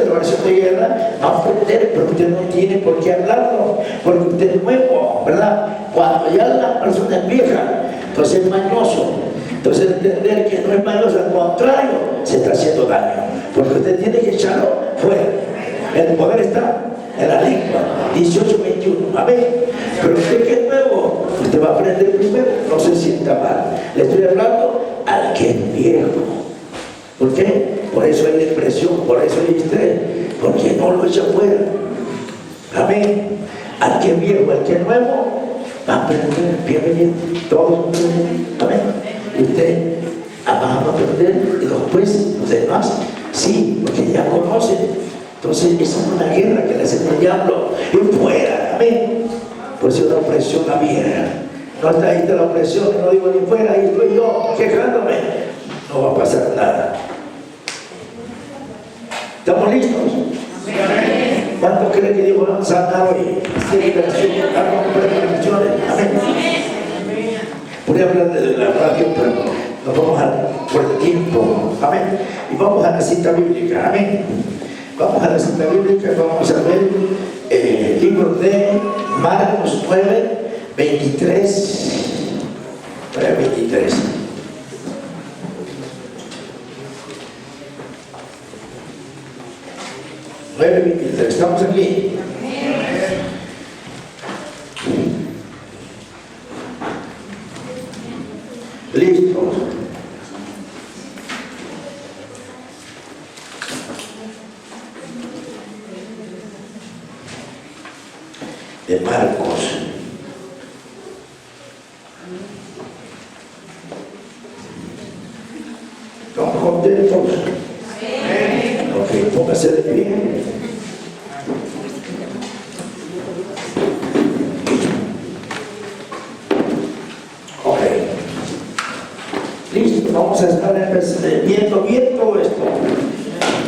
la oración de guerra, va a aprender, pero usted no tiene por qué hablarlo, porque usted es nuevo, ¿verdad? Cuando ya la persona es vieja, entonces es mañoso. Entonces entender que no es mañoso, al contrario, se está haciendo daño, porque usted tiene que echarlo fuera. El poder está en la lengua, 18:21, amén. Pero usted que es nuevo, usted va a aprender primero, no se sienta mal. Le estoy hablando al que es viejo. ¿Por qué? Por eso hay depresión, por eso hay estrés, porque no lo echa fuera. Amén. Al que es viejo, al que es nuevo, va a aprender, bienvenido, todos. Amén. Y usted va a aprender y después los demás, sí, porque ya conocen. Entonces, esa es una guerra que le hace el diablo. Y fuera, amén. Pues es una opresión la vieja. No está ahí la opresión, no digo ni fuera, ahí estoy yo quejándome. No va a pasar nada. ¿Estamos listos? ¿Cuánto creen que Dios va a sanar hoy? Amén. Voy a hablar de la radio, pero nos vamos por el tiempo. Amén. Y vamos a la cita bíblica. Amén. Vamos a la cita bíblica y vamos a ver el libro de Marcos 9:23. 9:23. ¿Estamos aquí? Listo. De Marcos. ¿Estamos contentos? Ok, póngase de pie. Ok. Listo, vamos a estar viendo bien todo esto.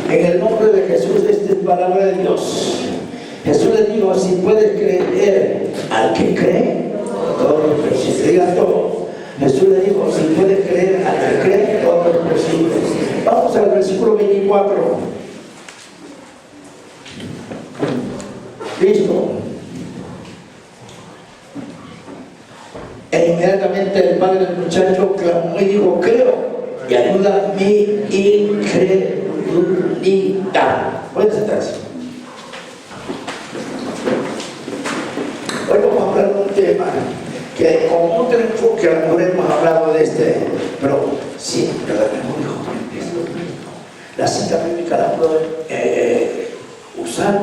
En el nombre de Jesús, esta es palabra de Dios. Jesús le dijo, si puedes creer al que cree, todo es posible. Diga todo. Jesús le dijo, si puedes creer al que cree, todo es posible. Vamos al versículo 24. Listo. E inmediatamente el padre del muchacho clamó y dijo, creo, y ayuda mi incredulidad. Pueden sentarse. Hoy vamos a hablar de un tema que con otro enfoque a lo mejor hemos hablado de pero siempre la mejor es lo mismo. La cita bíblica la puedo usar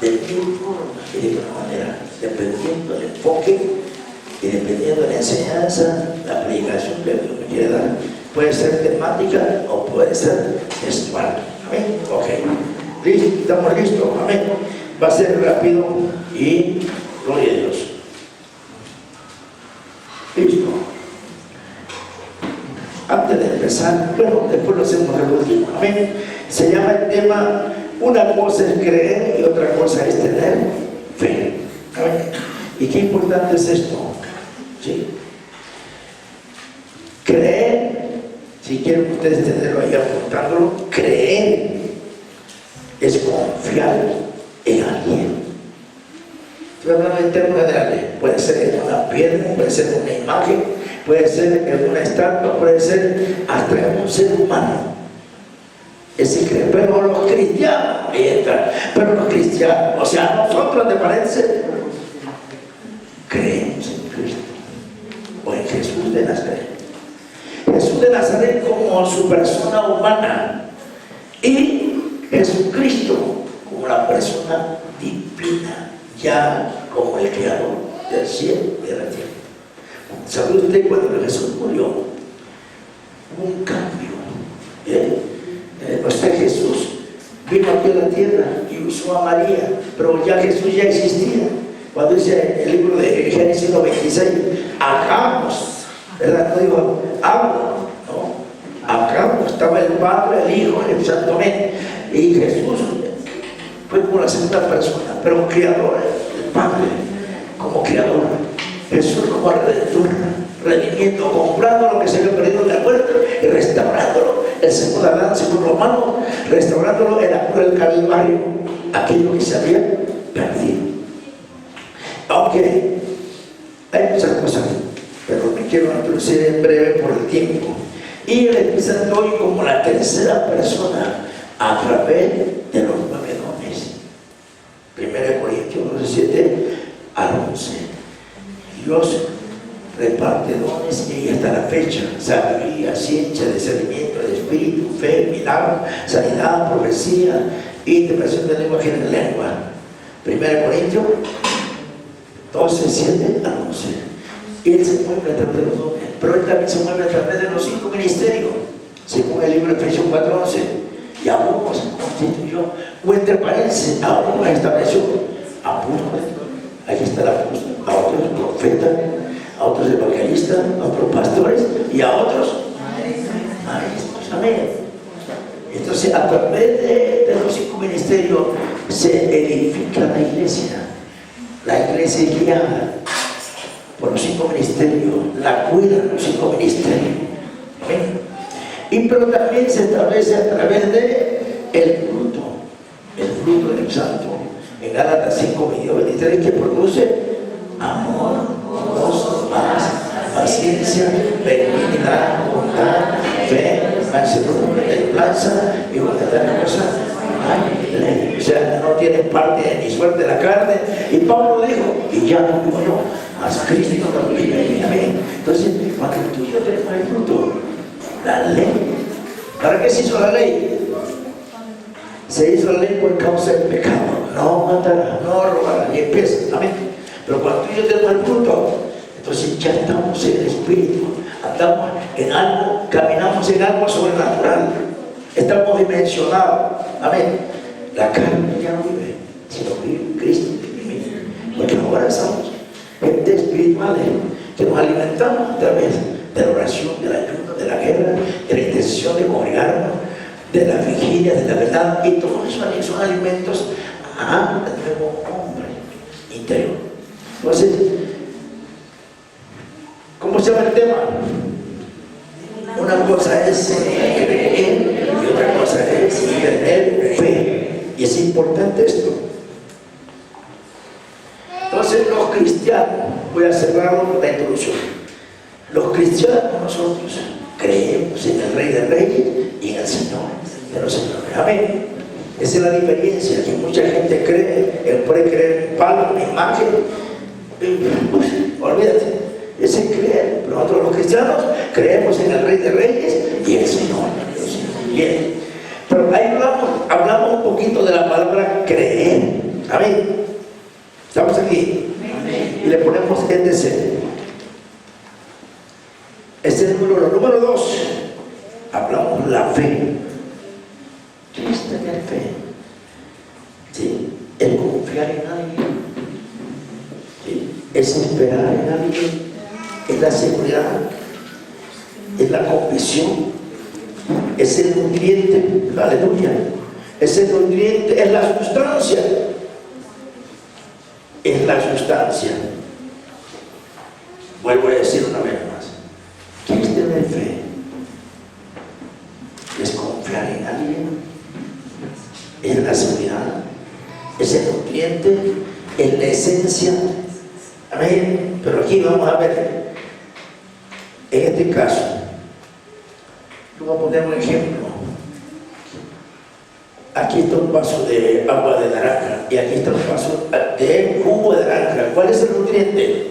de mil formas y de otra manera, dependiendo del enfoque y dependiendo de la enseñanza, la predicación que Dios me quiere dar. Puede ser temática o puede ser textual. Amén. Ok. ¿Listo? ¿Estamos listos? Amén. Va a ser rápido y gloria a Dios. Listo. Antes de empezar, bueno, después lo hacemos el último. Amén. Se llama el tema, una cosa es creer y otra cosa es tener fe. Amén. ¿Y qué importante es esto? ¿Sí? Creer, si quieren ustedes tenerlo ahí apuntándolo, creer es confiar en alguien. Estoy hablando en términos de alguien. Puede ser en una piedra, puede ser en una imagen, puede ser en una estatua, puede ser hasta en un ser humano. Ese cree, pero los cristianos, ahí está, pero los cristianos, o sea, nosotros, ¿te parece? Creemos en Cristo o en Jesús de Nazaret. Jesús de Nazaret como su persona humana y Jesucristo como la persona divina, ya como el creador del cielo y de la tierra. ¿Sabe usted cuando Jesús murió? Hubo un cambio. Jesús vino aquí a la tierra y usó a María, pero ya Jesús ya existía. Cuando dice el libro de Génesis 96, hagamos, ¿verdad? No digo hablo, no, hagamos, estaba el Padre, el Hijo, el Santo Mente, y Jesús fue como la segunda persona, pero creador, el Padre como creador, Jesús como redentor, redimiendo, comprando lo que se había perdido en la muerte y restaurándolo el segundo Adán, según Romanos, restaurándolo en la cruz del Calvario, aquello que se había perdido. Aunque hay muchas cosas, pero me quiero introducir en breve por el tiempo. Y le presento hoy como la tercera persona a través de los 9 dones. 1 Corintios 7 al 11. Dios reparte dones y hasta la fecha: sabiduría, ciencia, discernimiento del espíritu, fe, milagro, sanidad, profecía, interpretación de lenguaje en lengua. 1 Corintios 12, 7 al 11. Él se mueve a través de los dones, pero Él también se mueve a través de los 5 ministerios, según el libro de Efesios 4, 11. Y a unos constituyó, o entre paréntesis, a unos estableció apóstoles, ahí está el apóstol, a otros profetas, a otros evangelistas, a otros pastores y a otros maestros. Amén. Entonces, a través de los 5 ministerios se edifica la iglesia. La iglesia es guiada por los 5 ministerios, la cuidan los 5 ministerios. Amén. Y pero también se establece a través de el fruto del santo. En Gálatas 5, 23, que produce amor, gozo, paz, paciencia, benignidad, bondad, fe, mansedumbre, templanza y otra cosa. O sea, no tiene parte ni suerte de la carne. Y Pablo dijo: y ya no vivo yo, mas Cristo vive en mí. Entonces, cuando tú y yo tenemos el fruto, la ley, ¿para qué se hizo la ley? Se hizo la ley por causa del pecado. No matará, no robará, y empieza. Amén. Pero cuando tú y yo tenemos el fruto, entonces ya estamos en el espíritu, andamos en algo, caminamos en algo sobrenatural, estamos dimensionados. Amén. La carne ya no vive, sino vive Cristo en mí. Porque ahora somos gente espiritual, que nos alimentamos a través de la oración, del ayuno, de la guerra, de la intención de congregarnos, de la vigilia, de la verdad. Y todos esos son alimentos al nuevo hombre interior. Entonces, ¿cómo se llama el tema? Una cosa es creer y otra cosa es tener fe. Y es importante esto. Entonces, los cristianos, voy a cerrar la introducción. Los cristianos, nosotros creemos en el Rey de Reyes y en el Señor de los Señores. Amén. Esa es la diferencia, que mucha gente cree, él puede creer en palo, en imagen, pues, olvídate, ese es creer. Pero nosotros los cristianos creemos en el Rey de Reyes y en el Señor de los Señores. Bien, pero ahí hablamos un poquito de la palabra creer. Amén. ¿Estamos aquí? Amén. Y le ponemos ETC. Este es el número 2. Hablamos la fe. ¿Qué es tener fe? ¿Sí? El confiar en alguien. ¿Sí? Es esperar en alguien. Es la seguridad. Es la convicción. Es el nutriente. Aleluya. Es el nutriente. Es la sustancia. Es la sustancia. Vuelvo a decir una vez más. ¿Qué es tener fe? Es confiar en alguien, es la seguridad, es el nutriente, es la esencia. Amén. Pero aquí vamos a ver, en este caso, yo voy a poner un ejemplo. Aquí está un vaso de agua de naranja y aquí está un vaso de jugo de naranja. ¿Cuál es el nutriente?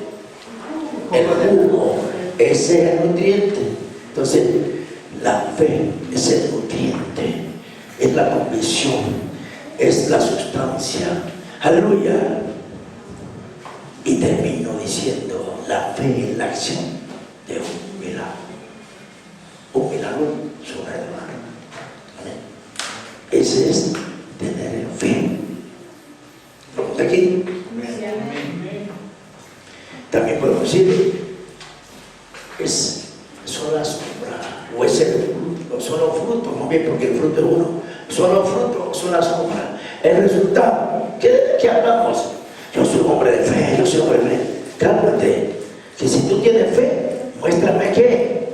El jugo. Ese es el nutriente. Entonces, la fe es el nutriente, es la convicción, es la sustancia. Aleluya. Y termino diciendo: la fe es la acción de un milagro. Un milagro sobrenatural. Amén. Ese es tener fe. ¿Estamos aquí? También podemos decir: son las sombras, o es el fruto, son los frutos, más bien, porque el fruto es uno, son los frutos, son las sombras. El resultado, ¿de qué hablamos? Yo soy un hombre de fe, yo soy un hombre de fe. Cálmate, que si tú tienes fe, muéstrame qué,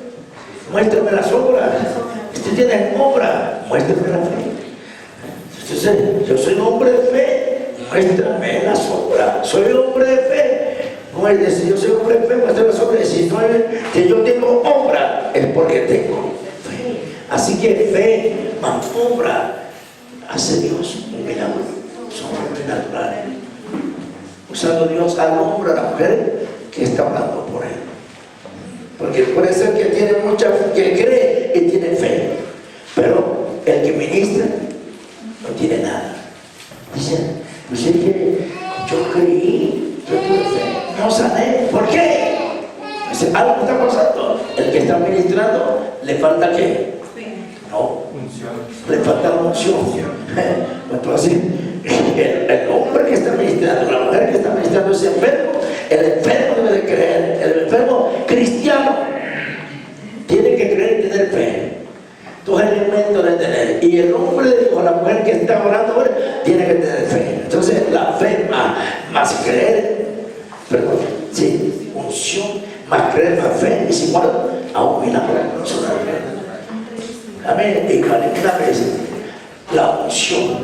muéstrame las obras. Usted tiene obra, muéstrame la fe. Entonces, yo soy un hombre de fe, muéstrame las obras. Soy hombre de fe. Si yo soy hombre de fe, muéstrame las obras. Si yo tengo obra, es porque tengo fe. Así que fe más obra hace Dios un milagro sobrenatural, usando Dios al hombre, a la mujer que está hablando por él. Porque puede ser que tiene mucha fe, que cree y tiene fe, pero el que ministra no tiene nada. Dice, pues es que yo creí, yo tuve fe, no sané. ¿Por qué? Pues algo está pasando. El que está ministrando, ¿le falta qué? No, le falta la unción. Entonces, el hombre que está ministrando, la mujer que está ministrando es enfermo. El enfermo debe de creer. El enfermo cristiano tiene que creer y tener fe. Dos elementos de tener. Y el hombre o la mujer que está orando tiene que tener fe. Entonces, la fe más creer, perdón, sí, unción, más creer, más fe, es igual a un milagro. Amén. Y una vez, la unción,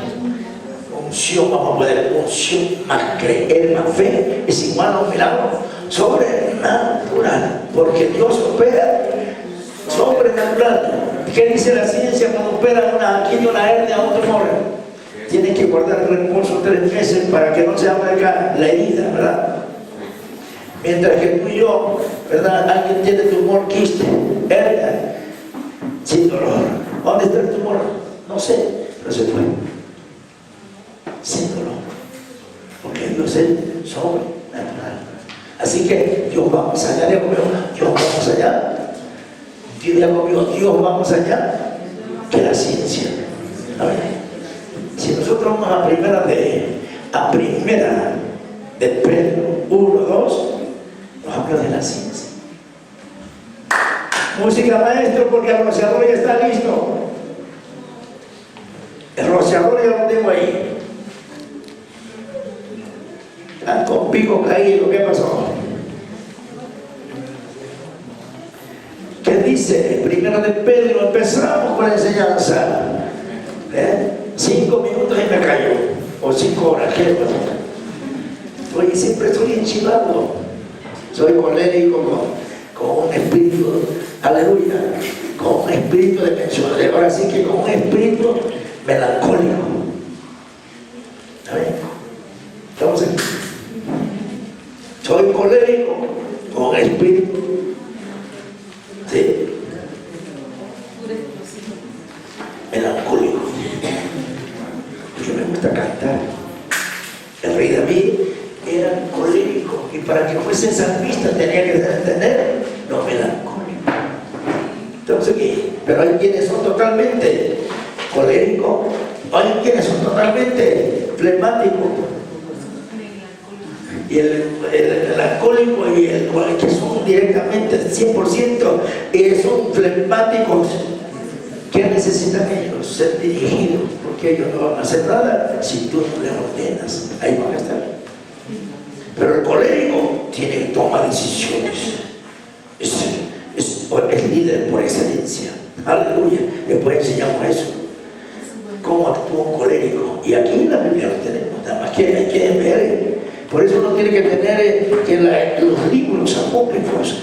vamos a poner unción más creer, más fe, es igual a un milagro sobrenatural, porque Dios opera sobrenatural. ¿Qué dice la ciencia cuando opera una hernia a un tumor? Tiene que guardar el reposo 3 meses para que no se abra la herida, ¿verdad? Mientras que tú y yo, ¿verdad? Alguien tiene tumor, quiste, hernia, sin dolor. ¿Dónde está el tumor? No sé, pero se fue. Sin dolor. Porque Dios es sobrenatural. Así que Dios va más allá, Dios va más allá. Dios va más allá que la ciencia. A ver, si nosotros vamos a primera de Pedro 1, 2, nos habla de la ciencia. Música, maestro, porque el rociador ya está listo. El rociador ya lo tengo ahí. Está con pico caído. ¿Qué pasó? ¿Qué dice? Primero de Pedro, empezamos con la enseñanza. 5 minutos y me callo. O 5 horas. ¿Qué pasó? Oye, siempre estoy enchilado. Soy colérico con un espíritu, aleluya, con un espíritu de mención. Ahora sí que con un espíritu melancólico. ¿Está bien? Estamos aquí. Soy colérico con espíritu. Sí. Melancólico. Porque me gusta cantar. El rey David era colérico y para que fuese salmista tenía que tener lo melancólico. Entonces, pero hay quienes son totalmente coléricos, hay quienes son totalmente flemáticos. Y el melancólico y el que son directamente 100% son flemáticos. ¿Qué necesitan ellos? Ser dirigidos, porque ellos no van a hacer nada si tú no les ordenas. Ahí van a estar. Pero el colérico tiene que tomar decisiones. Es líder por excelencia. Aleluya. Después enseñamos eso. Cómo actúa un colérico. Y aquí en la Biblia lo tenemos. Nada más que hay que ver. Por eso uno tiene que tener los libros apócrifos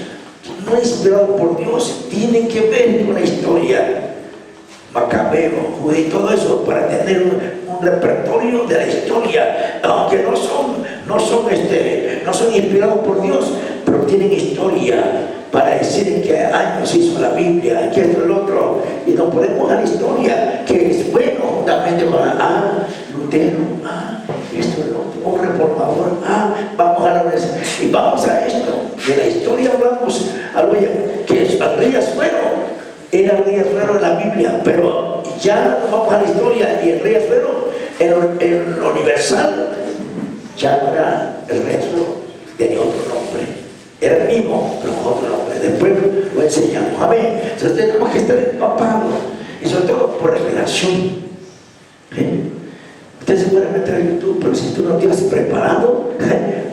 no inspirados por Dios. Tienen que ver con la historia. Macabeo, Judá y todo eso, para tener un repertorio de la historia, aunque no son inspirados por Dios, pero tienen historia para decir en qué año se hizo la Biblia, qué es lo otro, y nos podemos dar historia que es bueno, juntamente con Lutero, esto es lo otro, un reformador, vamos a la universidad, y vamos a esto, de la historia hablamos, aleluya, que el rey Asuero era el rey Asuero en la Biblia, pero ya nos vamos a la historia y el rey Asuero en lo universal ya no era el rey Asuero, tenía otro nombre, era el mismo pero con otro nombre. Después lo enseñamos, amén. Entonces tenemos que estar empapados y sobre todo por revelación. Usted se puede meter en YouTube, pero si tú no tienes preparado,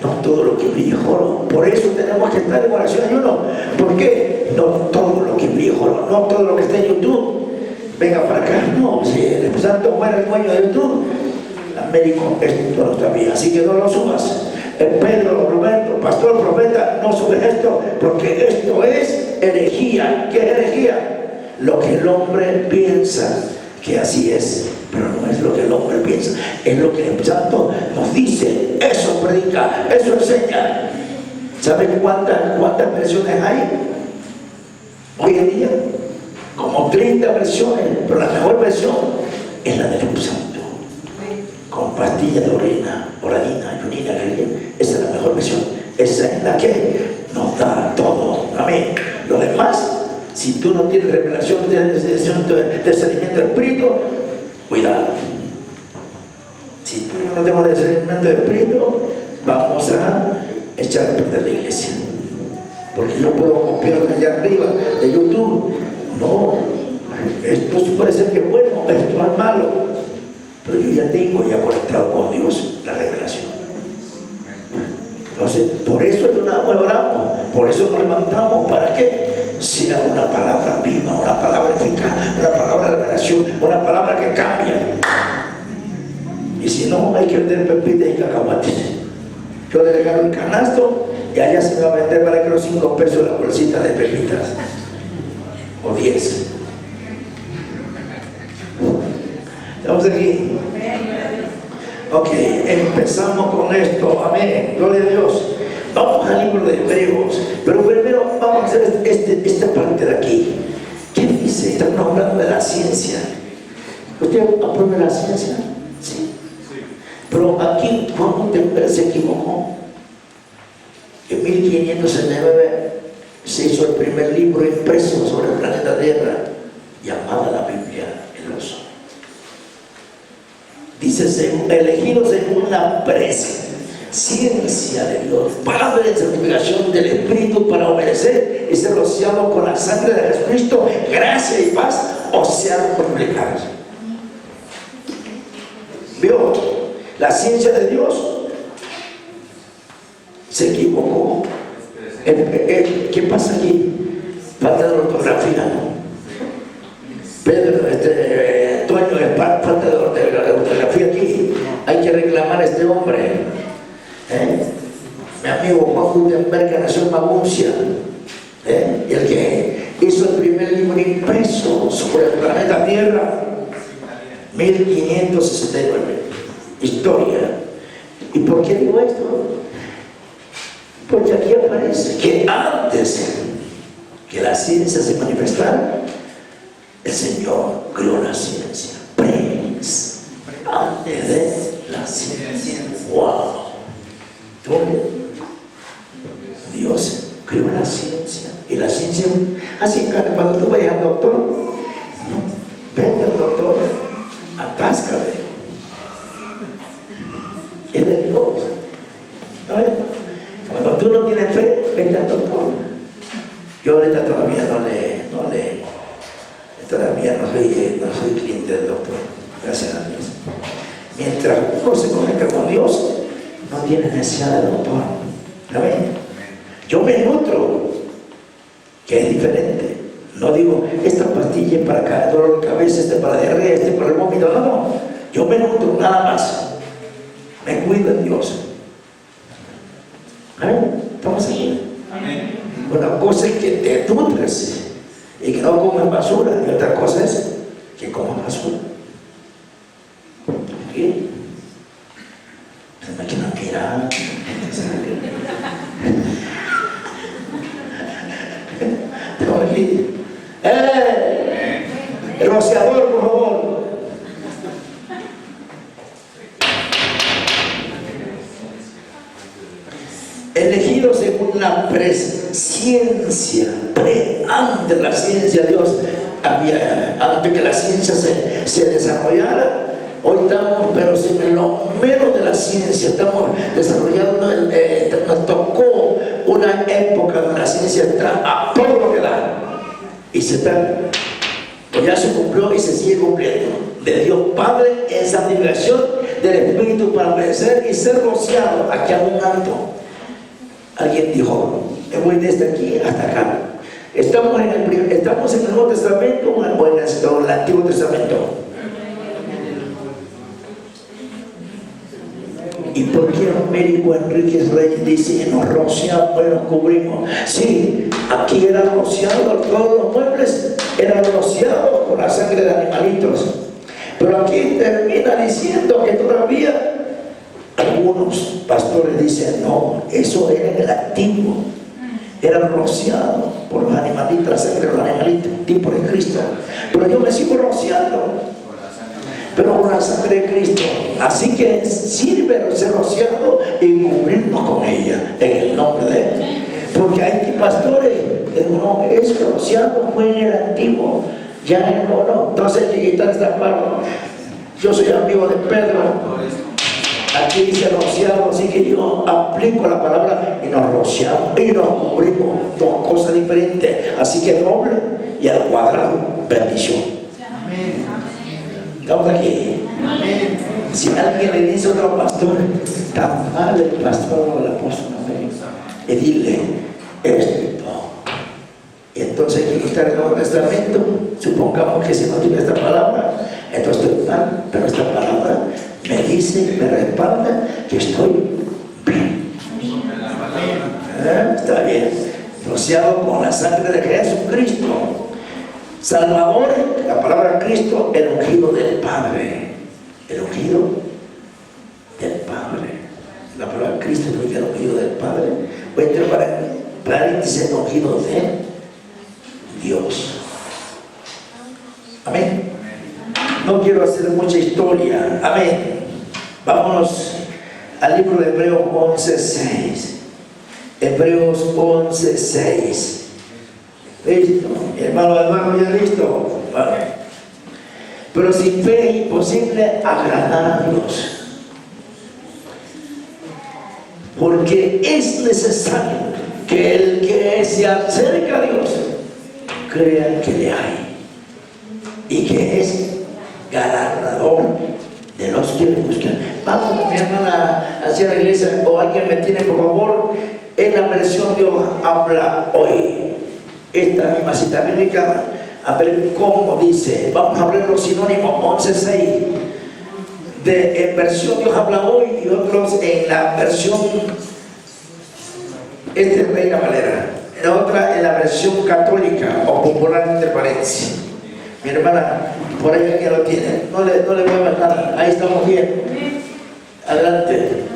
no todo lo que brilla es oro. Por eso tenemos que estar en oración y ayuno. ¿Por qué? No todo lo que brilla es oro, no todo lo que está en YouTube venga para acá. No, si el Espíritu Santo fuera el dueño de YouTube, Américo, esto no está bien, así que no lo subas. Pedro, Roberto, pastor, profeta, no subes esto, porque esto es herejía. ¿Qué es herejía? Lo que el hombre piensa que así es, pero no es lo que el hombre piensa, es lo que el Espíritu Santo nos dice. Eso predica, eso enseña. ¿Saben cuántas versiones hay hoy en día? Como 30 versiones, pero la mejor versión es la del Espíritu Santo, con pastillas de oradina, ayunina, esa es la mejor versión. Esa es la que nos da todo. Amén. Lo demás, si tú no tienes revelación de discernimiento del Espíritu, cuidado. Si tú no tenemos discernimiento del Espíritu, vamos a echar a perder la iglesia. Porque yo puedo copiar allá arriba de YouTube. No, esto puede ser que es bueno, esto es malo, pero yo ya tengo conectado con Dios la revelación. Entonces, por eso oramos, por eso nos levantamos, para que sea una palabra viva, una palabra eficaz, una palabra de revelación, una palabra que cambia. Y si no, hay que vender pepitas y cacahuates. Yo le regalo el canasto y allá se me va a vender para que los 5 pesos la bolsita de pepitas, o 10. Estamos aquí. Ok, empezamos con esto. Amén, gloria a Dios. Vamos al libro de Hebreos, pero primero vamos a hacer esta parte de aquí. ¿Qué dice? Estamos hablando de la ciencia. ¿Usted aprueba la ciencia? Sí. Pero aquí Juan Gutenberg se equivocó. En 1509 se hizo el primer libro impreso sobre el planeta Tierra, llamada la Biblia, el oso. Dice, elegido según la presencia de Dios, palabra de santificación del Espíritu para obedecer y ser rociado con la sangre de Jesucristo, gracia y paz os sean multiplicadas. ¿Vio? La ciencia de Dios se equivocó. ¿Qué pasa aquí? Falta de ortografía, ¿no? Pedro, Antonio, falta de ortografía aquí. Hay que reclamar a este hombre. Mi amigo Juan Gutenberg, que nació en Maguncia, el que hizo el primer libro impreso sobre el planeta Tierra, 1569. Historia. ¿Y por qué digo esto? Porque aquí aparece que antes que la ciencia se manifestara, el Señor creó la ciencia. Antes de la ciencia. ¡Wow! Dios creó la ciencia. Y la ciencia, así que cuando tú vayas al doctor, vete al doctor, atáscate. Es de Dios. Cuando tú no tienes fe, vete al doctor. Yo ahorita todavía todavía no soy cliente del doctor, gracias a Dios. Mientras uno se conecta con Dios, no tiene necesidad de doctor. ¿Amén? Yo me nutro, que es diferente. No digo, esta pastilla es para cada dolor de cabeza, este para diarrea, este para el vómito. No. Yo me nutro, nada más. Me cuida Dios. ¿Amén? ¿Estamos aquí? Amén. Una cosa es que te nutres y que no comes basura, y otra cosa es que comas basura. ¿Sí? Se me queda mirar. Estamos aquí. El rociador, por favor. Elegido según la presciencia, antes de la ciencia, Dios había, antes que la ciencia se desarrollara. Hoy estamos, pero sin lo menos de la ciencia, estamos desarrollando, nos tocó una época donde la ciencia está a todo lo que da, y se está, pues ya se cumplió y se sigue cumpliendo, de Dios Padre en santificación del Espíritu para obedecer y ser rociado aquí a un alto. Alguien dijo, me voy desde aquí hasta acá, ¿Estamos en el Nuevo Testamento o en el Antiguo Testamento? ¿Y por qué Américo Enríquez Reyes dice nos rociamos y nos cubrimos? Sí, aquí era rociado, todos los muebles eran rociados con la sangre de animalitos, pero aquí termina diciendo que todavía algunos pastores dicen no, eso era en el antiguo, era rociado por los animalitos, la sangre de los animalitos, tipo de Cristo, pero yo me sigo rociando, pero con la sangre de Cristo. Así que sirve ser rociado y cubrirnos con ella en el nombre de Él. Porque hay pastores que no, es rociado fue en el antiguo, ya no. Entonces hay que quitar esta parte. Yo soy amigo de Pedro. Aquí dice rociado, así que yo aplico la palabra y nos rociamos y nos cubrimos, dos cosas diferentes. Así que doble y al cuadrado, bendición. Estamos aquí. Si alguien le dice a otro pastor, tan mal el pastor o el apóstol, y dile esto. Y entonces hay que quitar el Nuevo Testamento. Supongamos que si no tiene esta palabra, entonces estoy mal, pero esta palabra me dice, me respalda que estoy bien. Está bien. Rociado con la sangre de Jesucristo. Salvador, la palabra Cristo, el ungido del Padre. El ungido del Padre. La palabra Cristo es el ungido del Padre. Voy a entrar para dice el ungido de Dios. Amén. No quiero hacer mucha historia. Amén. Vámonos al libro de Hebreos 11:6. Hebreos 11:6. ¿Listo? Hermano, ya listo. Vale. Pero sin fe es imposible agradar a Dios. Porque es necesario que el que se acerca a Dios crea que le hay y que es galardador de los que le buscan. Vamos, mi hermana, hacia la iglesia, o alguien me tiene, por favor, en la versión Dios habla hoy. Esta misma cita bíblica, a ver cómo dice. Vamos a ver los sinónimos 11:6 en versión Dios habla hoy y otros en la versión Reina Valera, en otra en la versión católica o popular entre paréntesis. Mi hermana, por ahí alguien lo tiene, no le voy a ver nada, ahí estamos bien. Adelante.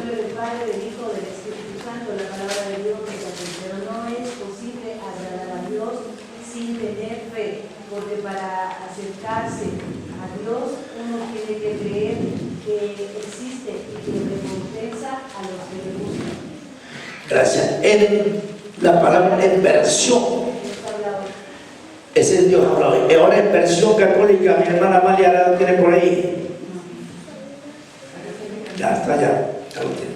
Porque para acercarse a Dios uno tiene que creer que existe y que recompensa a los que le buscan. Gracias. En la palabra en versión, ese es Dios habla hoy. Ahora en versión católica, mi hermana Amalia la tiene por ahí. Ya está, ya lo tiene.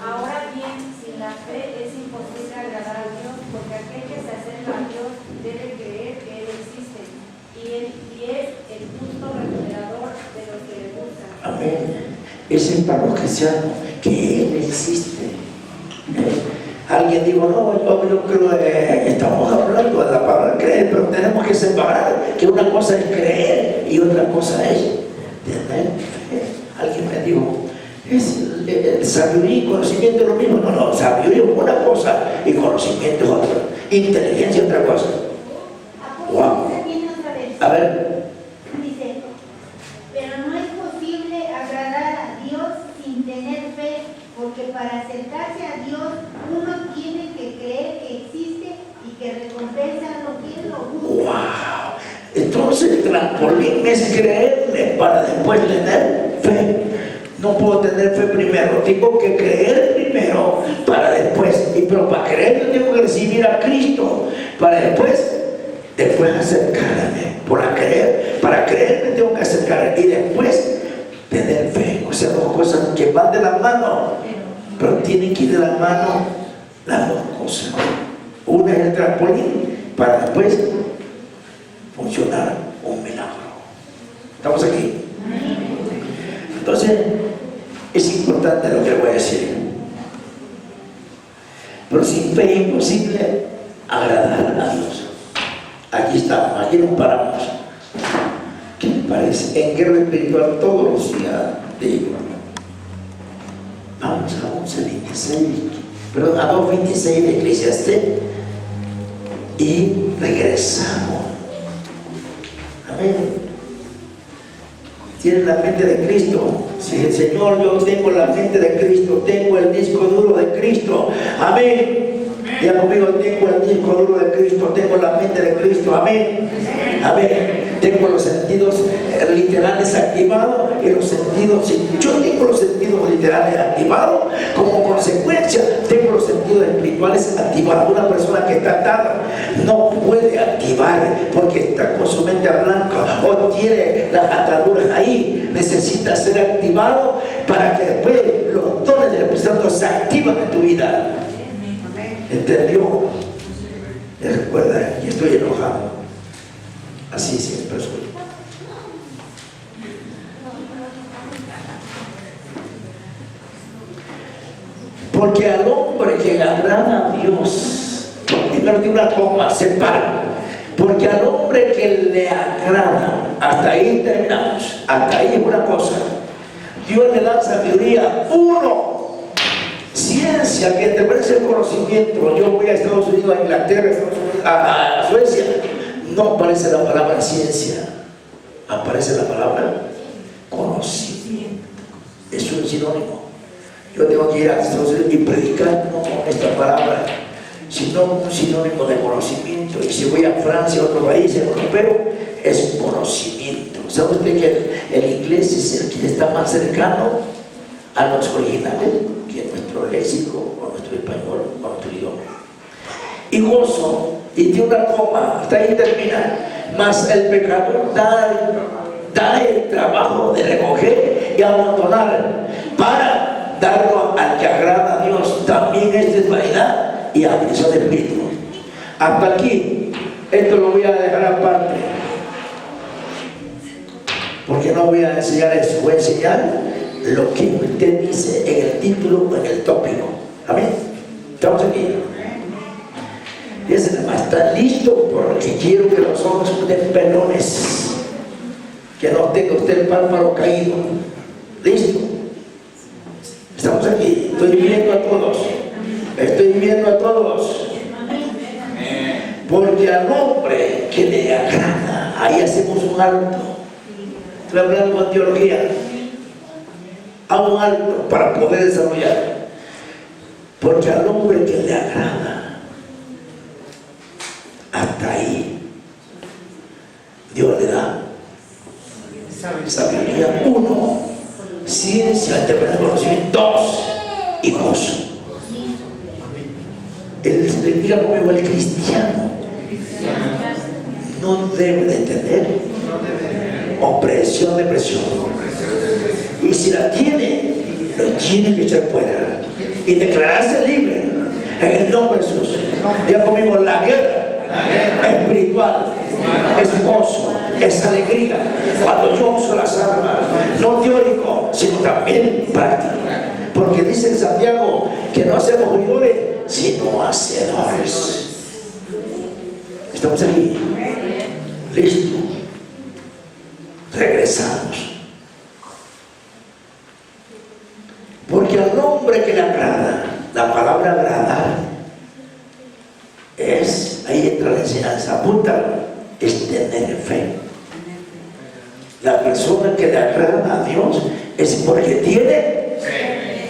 Ahora bien, sin la fe es imposible agradar a Dios, porque aquel que se acerca a Dios debe creer que Él existe y es el justo remunerador de los que le buscan. Amén. Ese es para los cristianos, que Él existe. Alguien dijo, no, yo creo que estamos hablando de la palabra creer, pero tenemos que separar que una cosa es creer y otra cosa es tener fe. Alguien me dijo, es sabiduría y conocimiento es lo mismo. No, sabiduría es una cosa y conocimiento es otra, inteligencia es otra cosa. Wow. A ver. Dice, pero no es posible agradar a Dios sin tener fe, porque para acercarse a Dios uno tiene que creer que existe y que recompensa lo que Él lo busca. Wow. Entonces el trampolín es creerle para después tener fe. No puedo tener fe primero, tengo que creer primero para después. Pero para creer yo tengo que recibir a Cristo para después acercarme. Para creer me tengo que acercar y después tener fe. O sea, dos cosas que van de la mano, pero tienen que ir de la mano las dos cosas. Una es el trampolín para después funcionar un milagro. ¿Estamos aquí? Entonces, es importante lo que voy a decir. Pero sin fe es imposible agradar a Dios. aquí estamos, aquí nos paramos. ¿Qué me parece? En guerra espiritual todos los días digo, vamos a 11:26, perdón, a 2:26 de Eclesiastés y regresamos. Amén. Tienen la mente de Cristo. Si el Señor, yo tengo la mente de Cristo, tengo el disco duro de Cristo. Amén. Ya conmigo, tengo el disco duro de Cristo, tengo la mente de Cristo. Amén. Amén. Tengo los sentidos literales activados y los sentidos, si yo tengo los sentidos literales activados, como consecuencia tengo los sentidos espirituales activados. Una persona que está atada no puede activar porque está con su mente blanca o tiene las ataduras ahí. Necesita ser activado para que después los dones del Espíritu Santo se activan en tu vida. ¿Entendió? Recuerda, y estoy enojado. Así siempre soy. Porque al hombre que le agrada a Dios, primero tiene una coma, separa. Porque al hombre que le agrada, hasta ahí terminamos, hasta ahí es una cosa. Dios le da sabiduría, uno, ciencia, que te parece el conocimiento. Yo voy a Estados Unidos, a Inglaterra, a Suecia. No aparece la palabra ciencia, aparece la palabra conocimiento. Es un sinónimo. Yo tengo que ir a Estados Unidos y predicar no con esta palabra, sino un sinónimo de conocimiento. Y si voy a Francia, a otro país europeo, es conocimiento. ¿Sabe usted que el inglés es el que está más cercano a los originales que nuestro léxico o nuestro español o nuestro idioma? Y gozo, y tiene una coma, hasta ahí termina. Mas el pecador da el trabajo de recoger y abandonar para darlo al que agrada a Dios. También esto es vanidad y aflicción de espíritu. Hasta aquí, esto lo voy a dejar aparte, porque no voy a enseñar eso, voy a enseñar lo que usted dice en el título o en el tópico. Amén. Estamos aquí. Ese nada más está listo porque quiero que los ojos estén pelones, que no tenga usted el párpado caído. ¿Listo? Estamos aquí. Estoy viendo a todos. Estoy viendo a todos. Porque al hombre que le agrada, ahí hacemos un alto. Estoy hablando con teología. A un alto para poder desarrollar. Porque al hombre que le agrada, hasta ahí Dios le da sabiduría, uno, ciencia, conocimiento, dos, y gozo. Diga conmigo, el cristiano no debe de tener opresión, depresión, y si la tiene, lo tiene que echar fuera y declararse libre en el nombre de Jesús. Diga conmigo, la guerra espiritual es gozo, es alegría cuando yo uso las armas, no teórico sino también práctico, porque dice en Santiago que no hacemos oidores sino hacedores. Estamos aquí, listo, regresamos. Porque al hombre que le agrada, la palabra agradar es, ahí entra la enseñanza, apunta, es tener fe. La persona que le agrada a Dios es porque tiene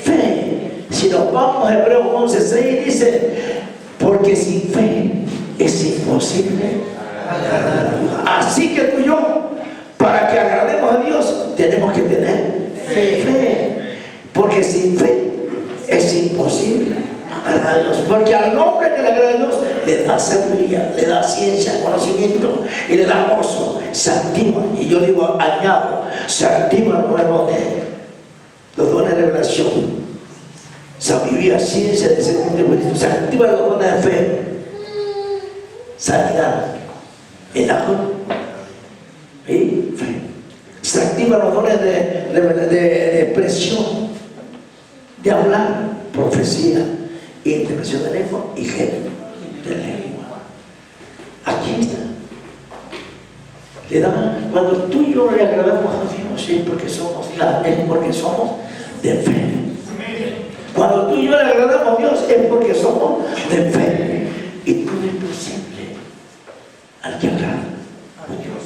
fe. Si nos vamos a Hebreos 11:6 dice, porque sin fe es imposible agradar a Dios. Así que tú y yo, para que agrademos a Dios, tenemos que tener fe. Porque sin fe es imposible agradar a Dios. Porque al hombre que le agrada a Dios le da sabiduría, le da ciencia, conocimiento y le da gozo, se activa. Y yo digo, añado, se activan los dones de revelación, sabiduría, ciencia, discernimiento, se activan los dones de fe, sanidad, milagro y fe. Se activan los dones de expresión, de hablar, profecía, interpretación de lengua y género de lengua. Aquí está. Cuando tú y yo le agradamos a Dios es porque somos de fe. Cuando tú y yo le agradamos a Dios es porque somos de fe. Y todo es posible al que agrada a Dios.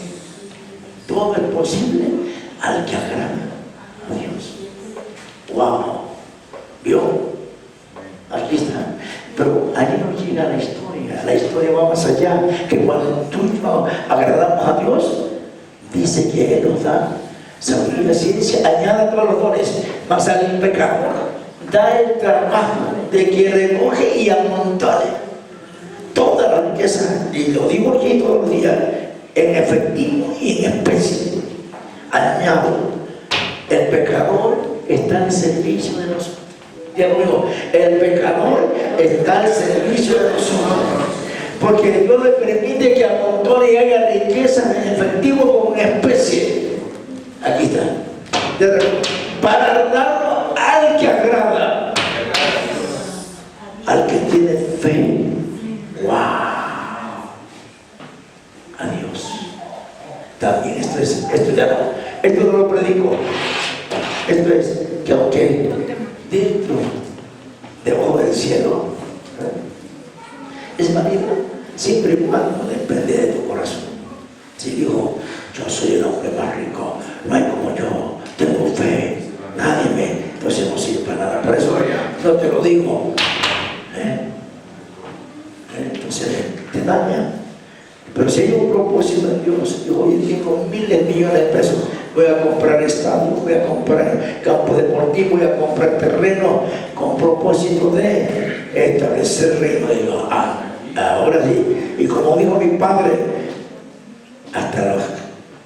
Todo es posible al que agrada a Dios. ¡Wow! ¿Vio? Aquí está. Pero ahí no llega la historia. La historia va más allá. Que cuando tú y yo agradamos a Dios, dice que Él nos da sabiduría, ciencia, añade todos los dones, mas al pecador da el trabajo de que recoge y amontone toda la riqueza, y lo digo aquí todos los días, en efectivo y en especie. Añado, el pecador está al servicio de nosotros. Digo, el pecador está al servicio de nosotros, porque Dios le permite que amontone y haga riqueza en efectivo como en especie. Aquí está, para darlo al que agrada, al que tiene fe. ¡Wow! A Dios. También esto no lo predico. Esto es que aunque dentro, debajo del cielo, es válido siempre y cuando depende de tu corazón. Si digo, yo soy el hombre más rico, no hay como yo, tengo fe, nadie entonces no sirve para nada. Por eso no te lo digo. Entonces te daña. Pero si hay un propósito en Dios, yo hoy tengo miles de millones de pesos, voy a comprar estadios, voy a comprar campo deportivo, voy a comprar terreno con propósito de establecer el reino de Dios. Ahora sí, y como dijo mi padre, hasta los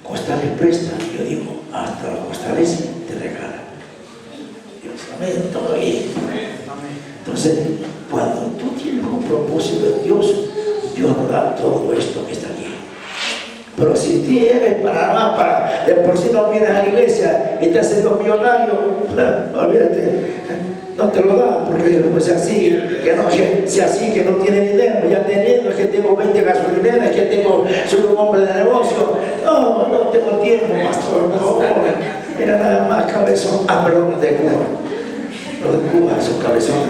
costales prestan, yo digo, hasta los costales te regalan. Dios, amén, todo bien. Entonces, cuando tú tienes un propósito en Dios, Dios nos da todo esto que está aquí. Pero si tienes para de por sí no vienes a la iglesia y te haces los millonarios, olvídate, no te lo da, porque pues si así que no tiene dinero, ya teniendo, es que tengo 20 gasolineras, es que soy un hombre de negocio. No tengo tiempo, pastor, no. Mira nada más cabezón, perdón, de Cuba. Los de Cuba son cabezones.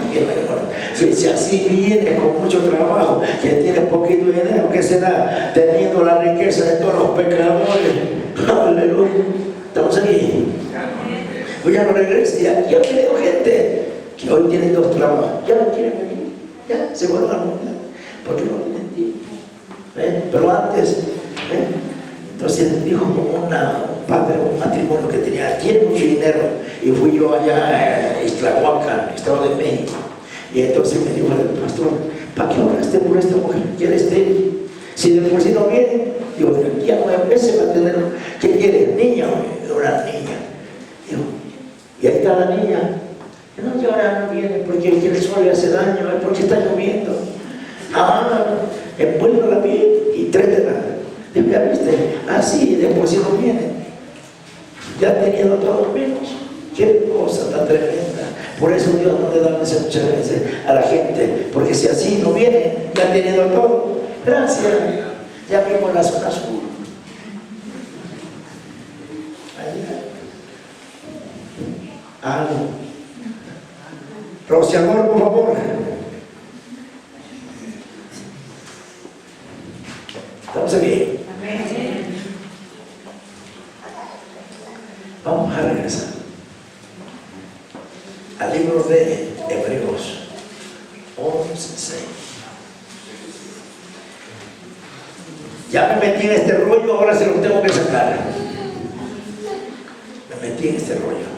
Si así vienes con mucho trabajo, que tienes poquito dinero, ¿qué será? Teniendo la riqueza de todos los pecadores. Aleluya. Estamos aquí. Hoy ya no regreso. Ya venido gente que hoy tienen 2 trabajos. Ya no quieren venir. Ya se vuelven a montar. Porque no tienen tiempo. Pero antes, entonces dijo un padre, un matrimonio que tiene mucho dinero, y fui yo allá a Ixtlahuacan, Estado de México, y entonces me dijo el pastor, ¿para qué oraste por esta mujer? ¿Quieres tener? Si de por sí no viene, digo, de aquí a 9 meses va a tener, ¿qué quiere? Niña, una niña. Digo, y ahí está la niña. No, ya ahora no viene porque el sol le hace daño, es porque está lloviendo. Envuelve la piel y trétela. ¿Ya viste? Así, de por sí no viene. Ya teniendo todo menos. Qué cosa tan tremenda. Por eso Dios no le da muchas veces a la gente, porque si así no viene, ya teniendo todo. Gracias. Ya vimos la zona sur. Algo. Rociador, por favor. ¿Estamos aquí? Vamos a regresar al libro de Hebreos 11:6. Ya me metí en este rollo, ahora se lo tengo que sacar. Me metí en este rollo.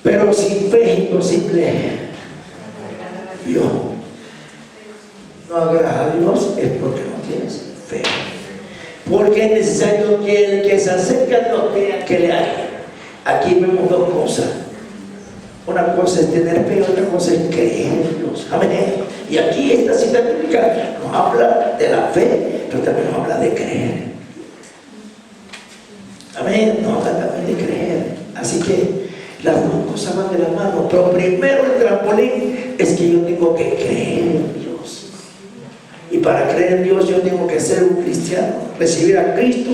Pero sin fe es imposible. Dios no agrada a Dios es porque no tienes fe. Porque es necesario que el que se acerca a Dios tenga que le haga. Aquí vemos 2 cosas. Una cosa es tener fe, otra cosa es creer en Dios. Amén. Y aquí esta cita bíblica nos habla de la fe, pero también nos habla de creer. Amén. No habla también de creer. Así que las dos cosas van de la mano. Pero primero el trampolín es que yo tengo que creer en Dios. Y para creer en Dios yo tengo que ser un cristiano, recibir a Cristo.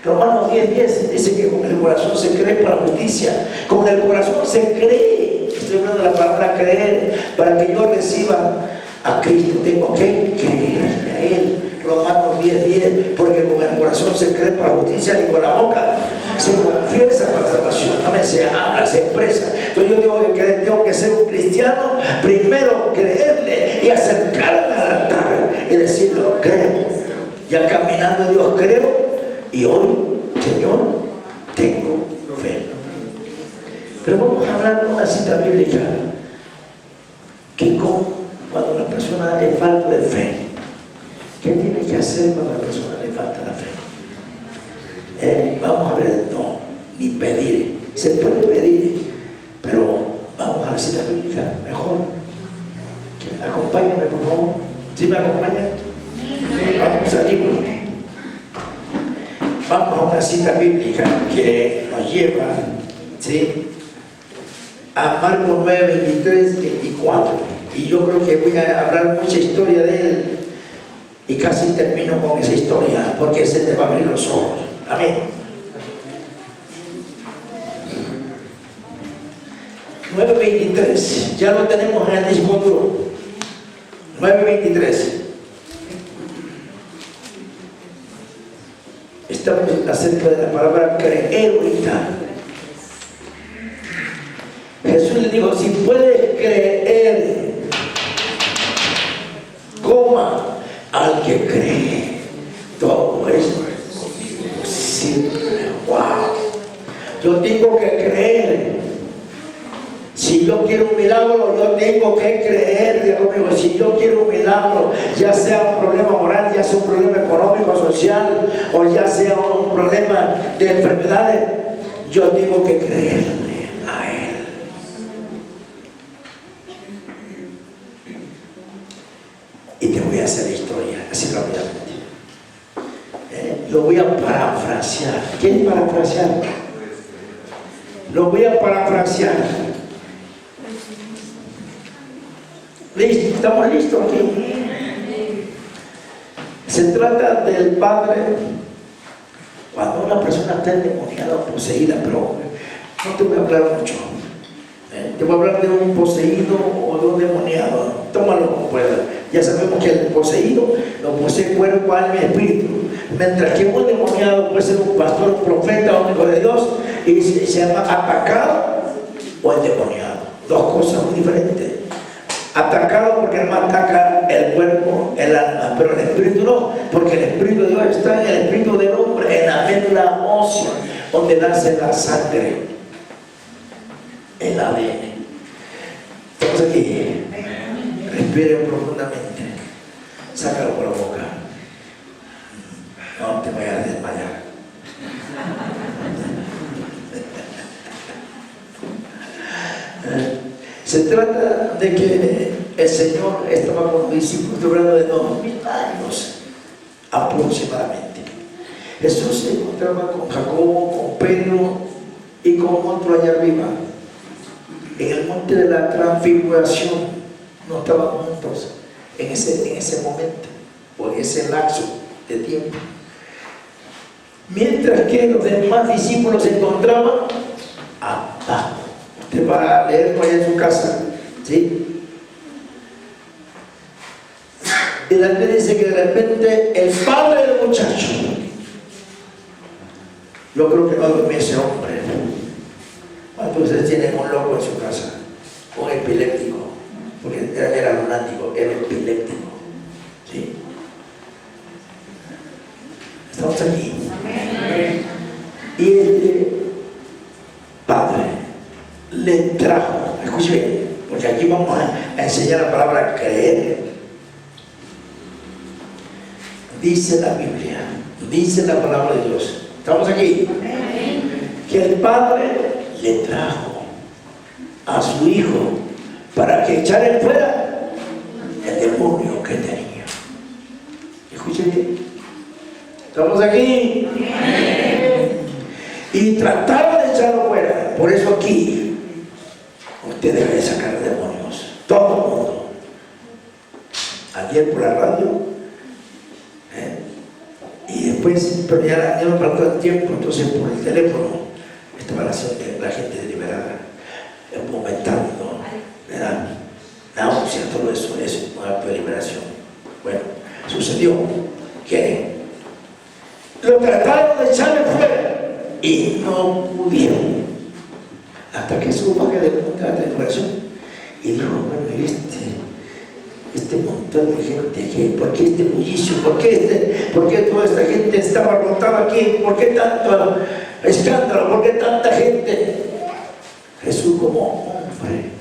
Romanos 10:10 dice que con el corazón se cree para justicia. Con el corazón se cree. Estoy hablando de la palabra creer. Para que yo reciba a Cristo tengo que creerle a Él. Romanos 10:10, porque con el corazón se cree para justicia y con la boca se confiesa para salvación. Amén, se habla, se expresa. Entonces yo tengo que creer, tengo que ser un cristiano, primero creerle y acercarme al altar y decirlo, creo. Ya caminando en Dios creo y hoy, Señor, tengo fe. Pero vamos a hablar de una cita bíblica que cuando la persona le falta de fe, ¿qué tiene que hacer cuando a la persona le falta la fe? Vamos a ver, no, ni pedir. Se puede pedir, pero vamos a la cita bíblica mejor. Acompáñame, por favor. ¿Sí me acompañan? Vamos al libro. Vamos a una cita bíblica que nos lleva, ¿sí?, a Marcos 9:23-24. Y yo creo que voy a hablar mucha historia de él. Y casi termino con esa historia, porque se te va a abrir los ojos. Amén. 9:23. Ya lo tenemos en el disco duro. 9:23. Estamos acerca de la palabra creer ahorita. Jesús le dijo, si puedes creer, coma al que cree, todo es posible. Wow. Yo tengo que creer. Si yo quiero un milagro, yo tengo que creer. Dios mío, si yo quiero un milagro, ya sea un problema moral, ya sea un problema económico, social, o ya sea un problema de enfermedades, yo tengo que creerle a Él. Y te voy a hacer la historia así rápidamente. Lo voy a parafrasear. ¿Quién parafrasear? Lo voy a parafrasear. ¿Listo? ¿Estamos listos aquí? Se trata del padre cuando una persona está endemoniada o poseída, pero no te voy a hablar mucho. Te voy a hablar de un poseído o de un demoniado. Tómalo como puedas. Ya sabemos que el poseído lo posee cuerpo, alma y espíritu. Mientras que un demoniado puede ser un pastor, un profeta o un hijo de Dios y se llama atacado o endemoniado. Dos cosas muy diferentes. Atacado porque él ataca el cuerpo, el alma, pero el espíritu no, porque el espíritu de Dios está en el espíritu del hombre, en la médula ósea, donde nace la sangre, el ADN. Entonces aquí, respiren profundamente, sácalo por la boca, no te vayas a desmayar. Se trata de que el Señor estaba con los discípulos hablando de 2000 años aproximadamente. Jesús se encontraba con Jacobo, con Pedro y con otro allá arriba, en el monte de la transfiguración. No estaban juntos en ese momento o en ese lapso de tiempo. Mientras que los demás discípulos se encontraban abajo. Usted va a leerlo allá en su casa, ¿sí? Y la Biblia dice que de repente el padre del muchacho, yo creo que no dormía ese hombre. ¿Cuántos de ustedes tienen un loco en su casa? Un epiléptico, porque era lunático, era epiléptico, ¿sí? Estamos aquí. Amén. Y el padre le trajo, escuche, porque aquí vamos a enseñar la palabra creer. Dice la Biblia, dice la palabra de Dios. ¿Estamos aquí? Que el padre le trajo a su hijo para que echara fuera el demonio que tenía. Escuche bien. ¿Estamos aquí? y trataba de echarlo fuera. Por eso aquí usted debe sacar demonios, todo el mundo. Ayer por la radio, y después, pero ya no faltó el tiempo, entonces por el teléfono estaba la gente liberada, momentando, ¿verdad? Náusea, todo eso es un acto de liberación. Bueno, sucedió que lo trataron de echarle fuera y no pudieron, hasta que supo que le preguntaba de liberación y dijo, bueno, este montón de gente, ¿por qué este bullicio? ¿Por qué toda esta gente está abarrotada aquí? ¿Por qué tanto escándalo? ¿Por qué tanta gente? Jesús como hombre.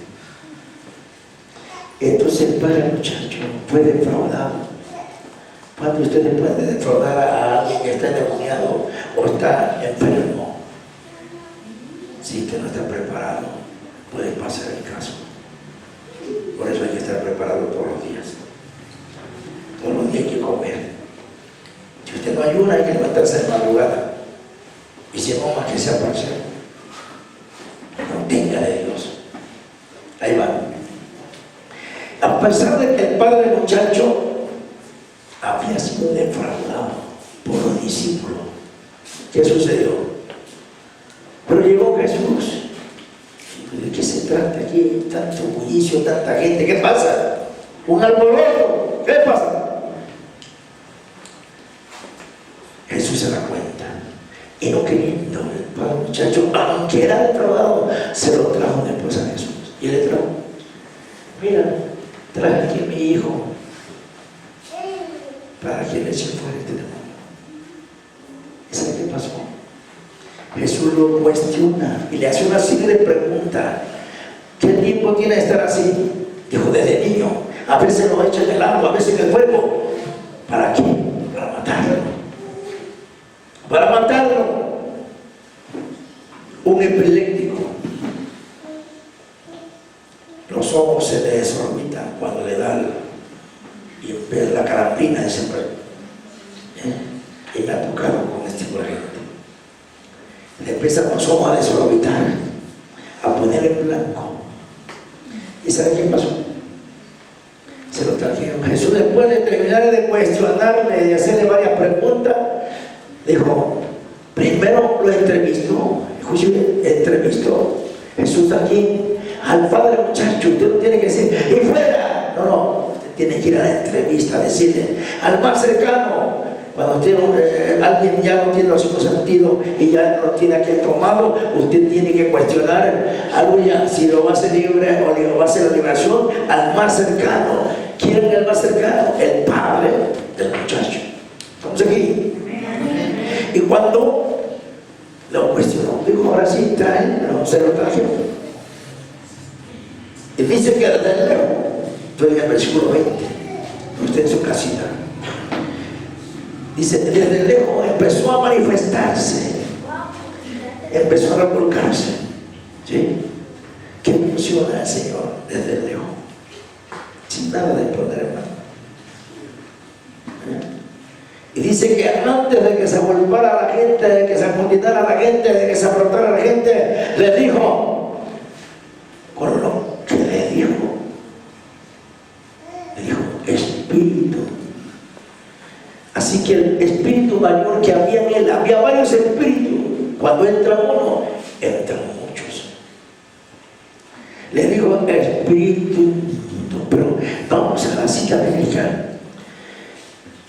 Entonces el padre muchacho fue defraudado. Cuando usted puede defraudar a alguien que está endemoniado o está enfermo, si que no está preparado, puede pasar el caso. Por eso hay que estar preparado todos los días. Todos los días hay que comer. Si usted no ayuna, hay que levantarse de madrugada. Y si no, más que sea parcial. No tenga de Dios. Ahí va. A pesar de que el padre muchacho había sido defraudado por los discípulos, ¿qué sucedió? Pero llegó Jesús. ¿De qué se trata aquí? Tanto bullicio, tanta gente. ¿Qué pasa? Un alboroto. ¿Qué pasa? Jesús se da cuenta. Y no queriendo el padre muchacho, aunque era defraudado, se lo trajo después a Jesús. Y le trajo. Mira, traje aquí a mi hijo para que le eche fuera este demonio. ¿Y sabe qué pasó? Jesús lo cuestiona y le hace una serie de preguntas. ¿Qué tiempo tiene de estar así? Dijo, desde niño. A veces lo echa en el agua, a veces en el fuego. ¿Para qué? Para matarlo. Para matarlo. Un epiléptico. Los ojos se le desorbitan cuando le da y ve la calambrina de siempre. Y me ha tocado con este tipo de gente. Le empiezan los ojos a desorbitar, a poner en blanco. ¿Y sabe qué pasó? Se lo trajeron. Jesús, después de terminar de cuestionarle y de hacerle varias preguntas, dijo, primero lo entrevistó. Jesús aquí al padre muchacho, usted no tiene que decir, ¡y fuera! No, usted tiene que ir a la entrevista, decirle al más cercano. Cuando alguien ya no tiene los cinco sentidos y ya no tiene aquel tomado, usted tiene que cuestionar aleluya, si lo va a hacer libre o lo va a hacer la liberación al más cercano. ¿Quién es el más cercano? El padre del muchacho. ¿Estamos aquí? Y cuando lo cuestionó, dijo, ahora sí, tráenlo, se lo trajeron. Y dice que desde lejos, estoy en el versículo 20, usted en su casita. Dice, desde lejos empezó a manifestarse, empezó a revolcarse. ¿Sí? ¿Qué funciona el Señor desde lejos? Sin nada de poder, hermano. Y dice que antes de que se volviera a la gente, de que se amotinara a la gente, de que se afrontara a la gente, le dijo, con lo que le dijo, espíritu. Así que el espíritu mayor que había en él, había varios espíritus. Cuando entra uno, entran muchos. Le dijo espíritu, pero vamos a la cita bíblica.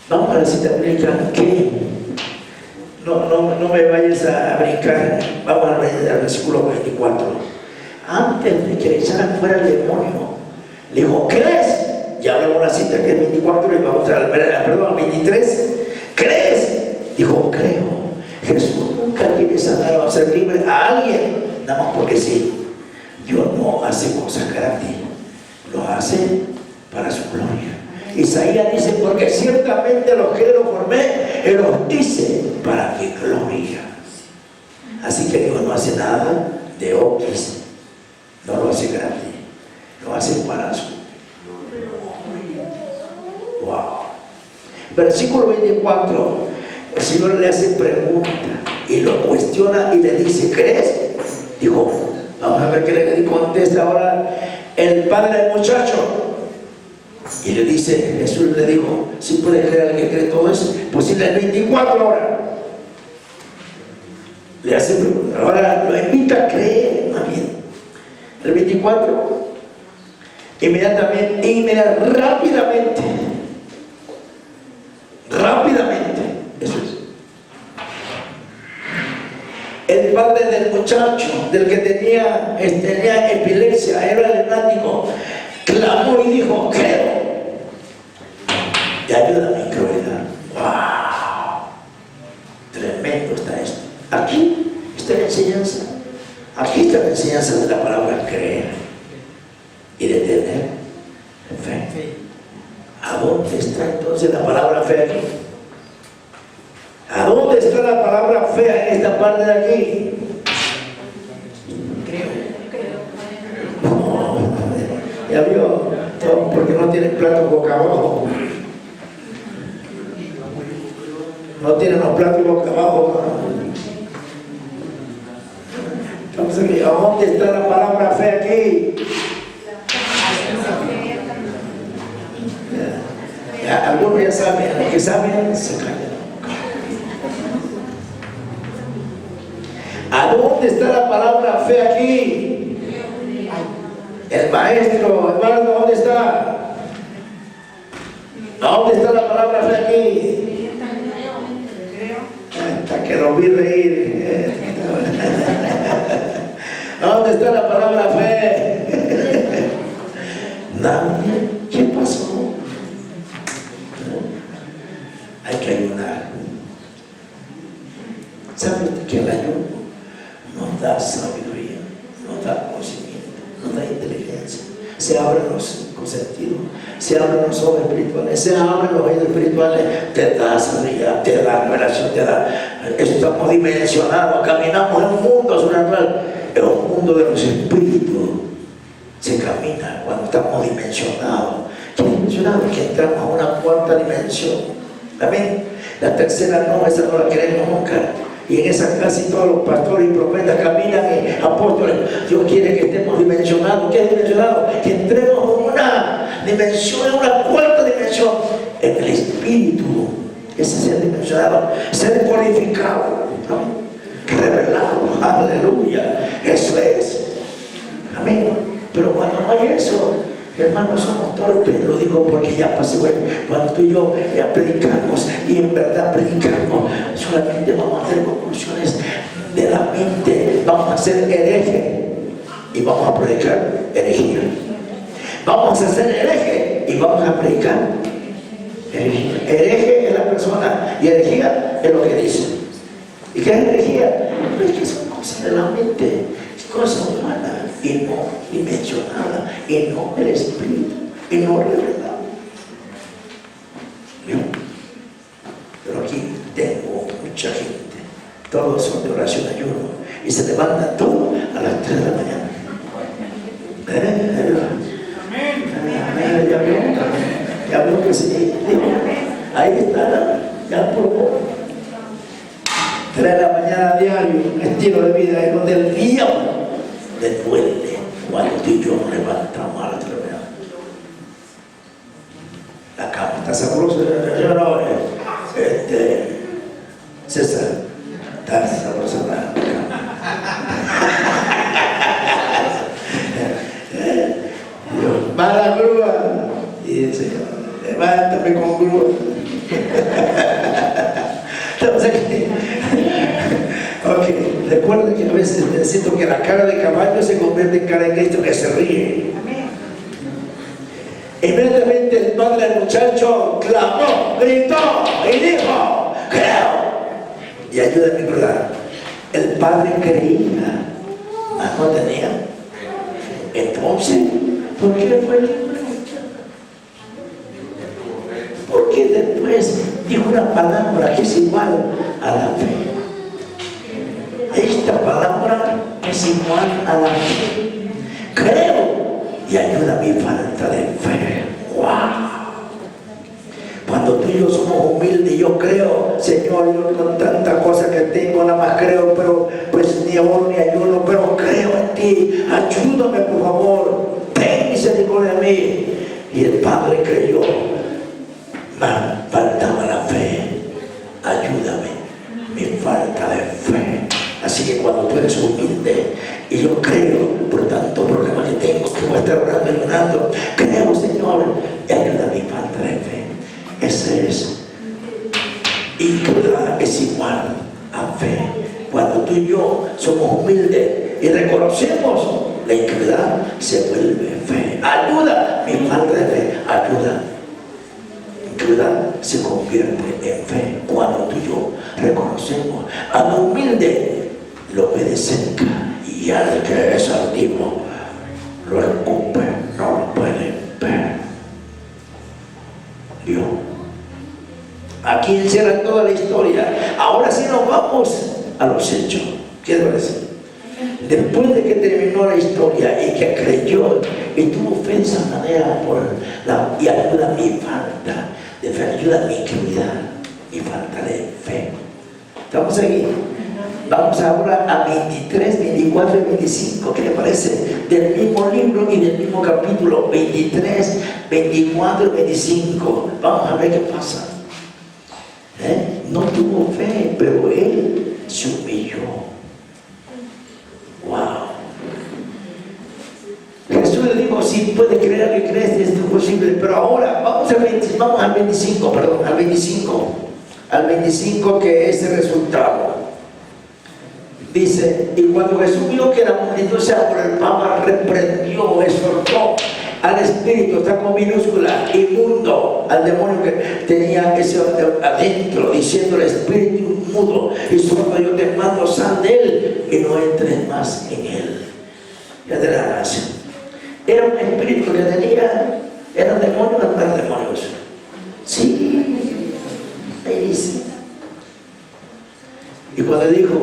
Vamos a la cita bíblica que no me vayas a brincar. Vamos al versículo 24. Antes de que le echaran fuera el demonio, le dijo, ¿crees? Ya hablamos la cita que es 24 y vamos a perdón, 23. ¿Crees? Dijo, creo. Jesús nunca quiere sanar o hacer libre a alguien, nada más porque sí. Dios no hace cosas gratis, lo hace para su gloria. Isaías dice, porque ciertamente los que lo formé, Él los dice para mi gloria. Así que Dios no hace nada de obras, no lo hace gratis, lo hace para su gloria. Wow. Versículo 24. el Señor le hace pregunta y lo cuestiona y le dice, ¿crees? Dijo, vamos a ver qué le contesta ahora el padre del muchacho. Y le dice, Jesús le dijo, si puede creer al que cree todo eso, posible en 24 horas. Le hace pregunta, ahora lo invita a creer, más bien. El 24, rápidamente, eso es. El padre del muchacho, del que tenía epilepsia, era asmático, clamó y dijo, creo. Y ayúdame, crueldad. ¡Wow! Tremendo está esto. Aquí está la enseñanza. Aquí está la enseñanza de la palabra creer y de tener fe. ¿A dónde está entonces la palabra fe aquí? ¿A dónde está la palabra fe en esta parte de aquí? No, ya vio, no, porque no tiene plato boca abajo. No tienen los platos boca abajo. Entonces, ¿a dónde está la palabra fe aquí? Ya, algunos ya saben, los que saben se callan. ¿A dónde está la palabra fe aquí? El maestro, hermano, ¿dónde está? ¿A dónde está la palabra fe aquí? Hasta que lo vi reír. ¿Dónde está la palabra fe? Nadie. ¿Qué pasó? Hay que ayunar. ¿Sabe usted que el ayuno nos da sabiduría, nos da conocimiento, nos da inteligencia? Se abren los cinco sentidos, se abren los ojos espirituales, se abren los oídos espirituales, te da sabiduría, te da revelación, te da. Estamos dimensionados, caminamos en un mundo sobrenatural, en un mundo de los espíritus. Se camina cuando estamos dimensionados. ¿Qué dimensionados? Que entramos a una cuarta dimensión. Amén. La tercera no, esa no la queremos nunca. Y en esa casi todos los pastores y profetas caminan, apóstoles. Dios quiere que estemos dimensionados. ¿Qué es dimensionado? Que entremos en una dimensión, en una cuarta dimensión, en el espíritu. Ese es ser dimensionado, ser cualificado, revelado. Aleluya. Eso es. Amén. Pero cuando no hay eso, hermanos, somos torpes. Lo digo porque ya pasó. Cuando tú y yo ya predicamos, y en verdad predicamos, solamente vamos a hacer conclusiones de la mente. Vamos a ser hereje y vamos a predicar herejía. Vamos a ser hereje y vamos a predicar herejía. Hereje es la persona y herejía es lo que dice. ¿Y qué es herejía? Es que son cosas de la mente, cosas humanas y no dimensionadas, y no el espíritu, y no revelado. Pero aquí tengo mucha gente, todos son de oración y ayuno, y se levantan todos a las 3 de la mañana. Ya veo que sí, ahí está, ya probó. 3 de la mañana diario, un estilo de vida es donde el diablo le duele cuando tú y yo nos levantamos a las 3 de la mañana. La cama está sabrosa, yo no, César, está sabrosa la cama. Va a la grúa y dice, levántame con grúa. Ok, recuerden que a veces necesito que la cara de caballo se convierta en cara de Cristo que se ríe. Inmediatamente el padre del muchacho clamó, gritó y dijo, creo. Y ayúdame a recordar, el padre creía, mas no tenía. Entonces, ¿por qué fue libre? Porque después dijo una palabra que es igual a la fe. Esta palabra es igual a la fe. Creo y ayuda a mi falta de fe. ¡Wow! Cuando tú y yo somos humildes, humilde. Yo creo, Señor, yo con tanta cosa que tengo, nada más creo, pero pues ni oro ni ayuno, pero creo en ti. Ayúdame, por favor. Ten misericordia de mí. Y el padre creyó. Faltaba la fe. Ayúdame, mi falta de fe. Así que cuando tú eres humilde, y yo creo por tanto problema que tengo, que voy a estar orando y orando, creo, Señor, y ayuda mi falta de fe. Ese es. Incredulidad es igual a fe. Cuando tú y yo somos humildes y reconocemos, la incredulidad se vuelve fe. Ayuda mi falta de fe. Ayuda. Incredulidad se convierte en fe cuando tú y yo reconocemos. A lo humilde lo ve de cerca, y al que es altivo lo escupe, no lo puede ver. Dios. Aquí encierra toda la historia. Ahora sí nos vamos a los hechos. ¿Qué les parece? Después de que terminó la historia y que creyó y tuvo fe de esa manera y ayuda mi falta de fe, ayuda mi incredulidad, mi falta de fe. ¿Estamos aquí? Vamos ahora a 23, 24 y 25. ¿Qué le parece? Del mismo libro y del mismo capítulo. 23, 24 y 25. Vamos a ver qué pasa. No tuvo fe, pero él se humilló. Wow. Jesús le dijo: si puede creer que crees, es imposible. Pero ahora vamos al 25, perdón, al 25. Al 25, que es el resultado. Dice: y cuando Jesús vio que la multitud se agolpaba, reprendió, exhortó al espíritu, está con minúscula, inmundo, al demonio que tenía ese adentro, diciendo al espíritu mudo y sordo: yo te mando, sal de él y no entres más en él. Ya te la gracia. Era un espíritu que tenía, eran demonios, no eran demonios. Sí, ahí dice. Y cuando dijo,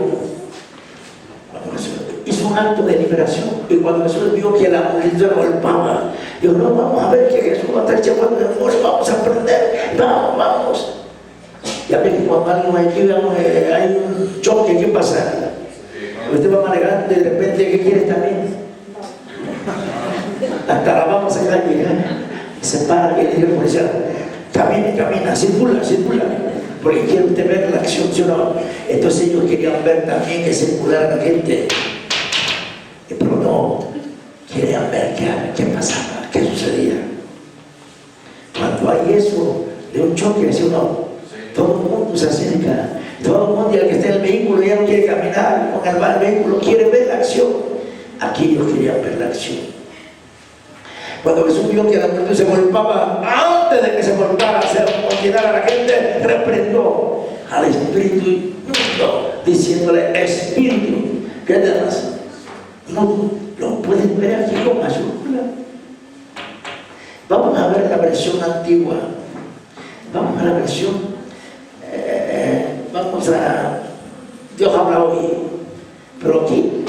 hizo un acto de liberación, y cuando Jesús vio que la multitud golpeaba, dijo: no, vamos a ver que Jesús va a estar llevando de amor, vamos a aprender, vamos. Ya ven que cuando alguien aquí hay un choque, ¿qué pasa? Usted va manejando y de repente, ¿qué quiere también? Hasta la vamos a calle, se para y le dice: policía, camina, circula, porque quiere usted ver la acción, ¿sí o no? Entonces ellos querían ver también que circulara la gente, pero no, querían ver qué pasaba, qué sucedía. Cuando hay eso de un choque, ¿sí o no? Todo el mundo se acerca, todo el mundo, y el que está en el vehículo ya no quiere caminar con el vehículo, quiere ver la acción. Aquí ellos querían ver la acción. Cuando Jesús vio que la multitud se golpeaba, antes de que se golpeara, se condenara a la gente, reprendió al espíritu inmundo, diciéndole: espíritu, ¿qué te pasa? No lo puedes ver aquí con mayúscula. Vamos a ver la versión antigua. Vamos a la versión. Vamos a. Dios habla hoy. Pero aquí,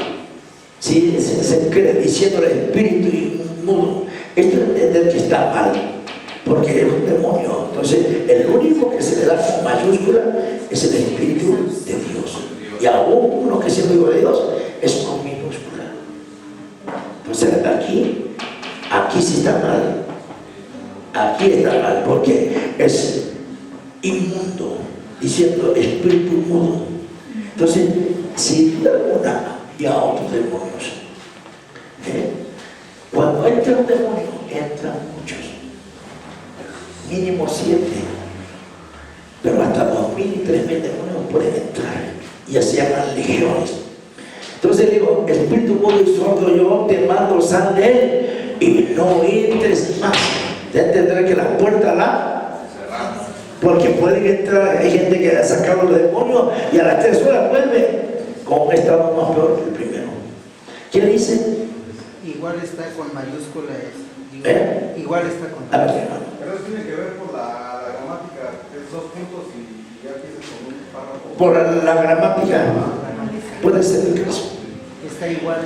si se cree diciéndole espíritu inmundo, esto es entender que está mal, porque es un demonio. Entonces, el único que se le da con mayúscula es el Espíritu de Dios. Y aún uno que es el Hijo de Dios es con minúscula. Entonces, aquí sí está mal. Aquí está mal, porque es inmundo, diciendo espíritu mudo. Entonces, sin duda alguna, y a otros demonios. Cuando entra un demonio, entran muchos, mínimo 7, pero hasta 2,000 y 3,000 demonios pueden entrar, y así hagan legiones. Entonces digo: espíritu mudo y sordo, yo te mando, sal de él y no entres más. Ya tendrá que la puerta porque pueden entrar. Hay gente que ha sacado los demonios y a las 3 horas vuelve con un estado más peor que el primero. ¿Qué dice? Igual está con mayúscula. Igual está con mayúscula. Pero eso tiene que ver por la gramática, es 2 puntos y ya empiezas con un párrafo. Por la gramática, puede ser el caso. Está igual.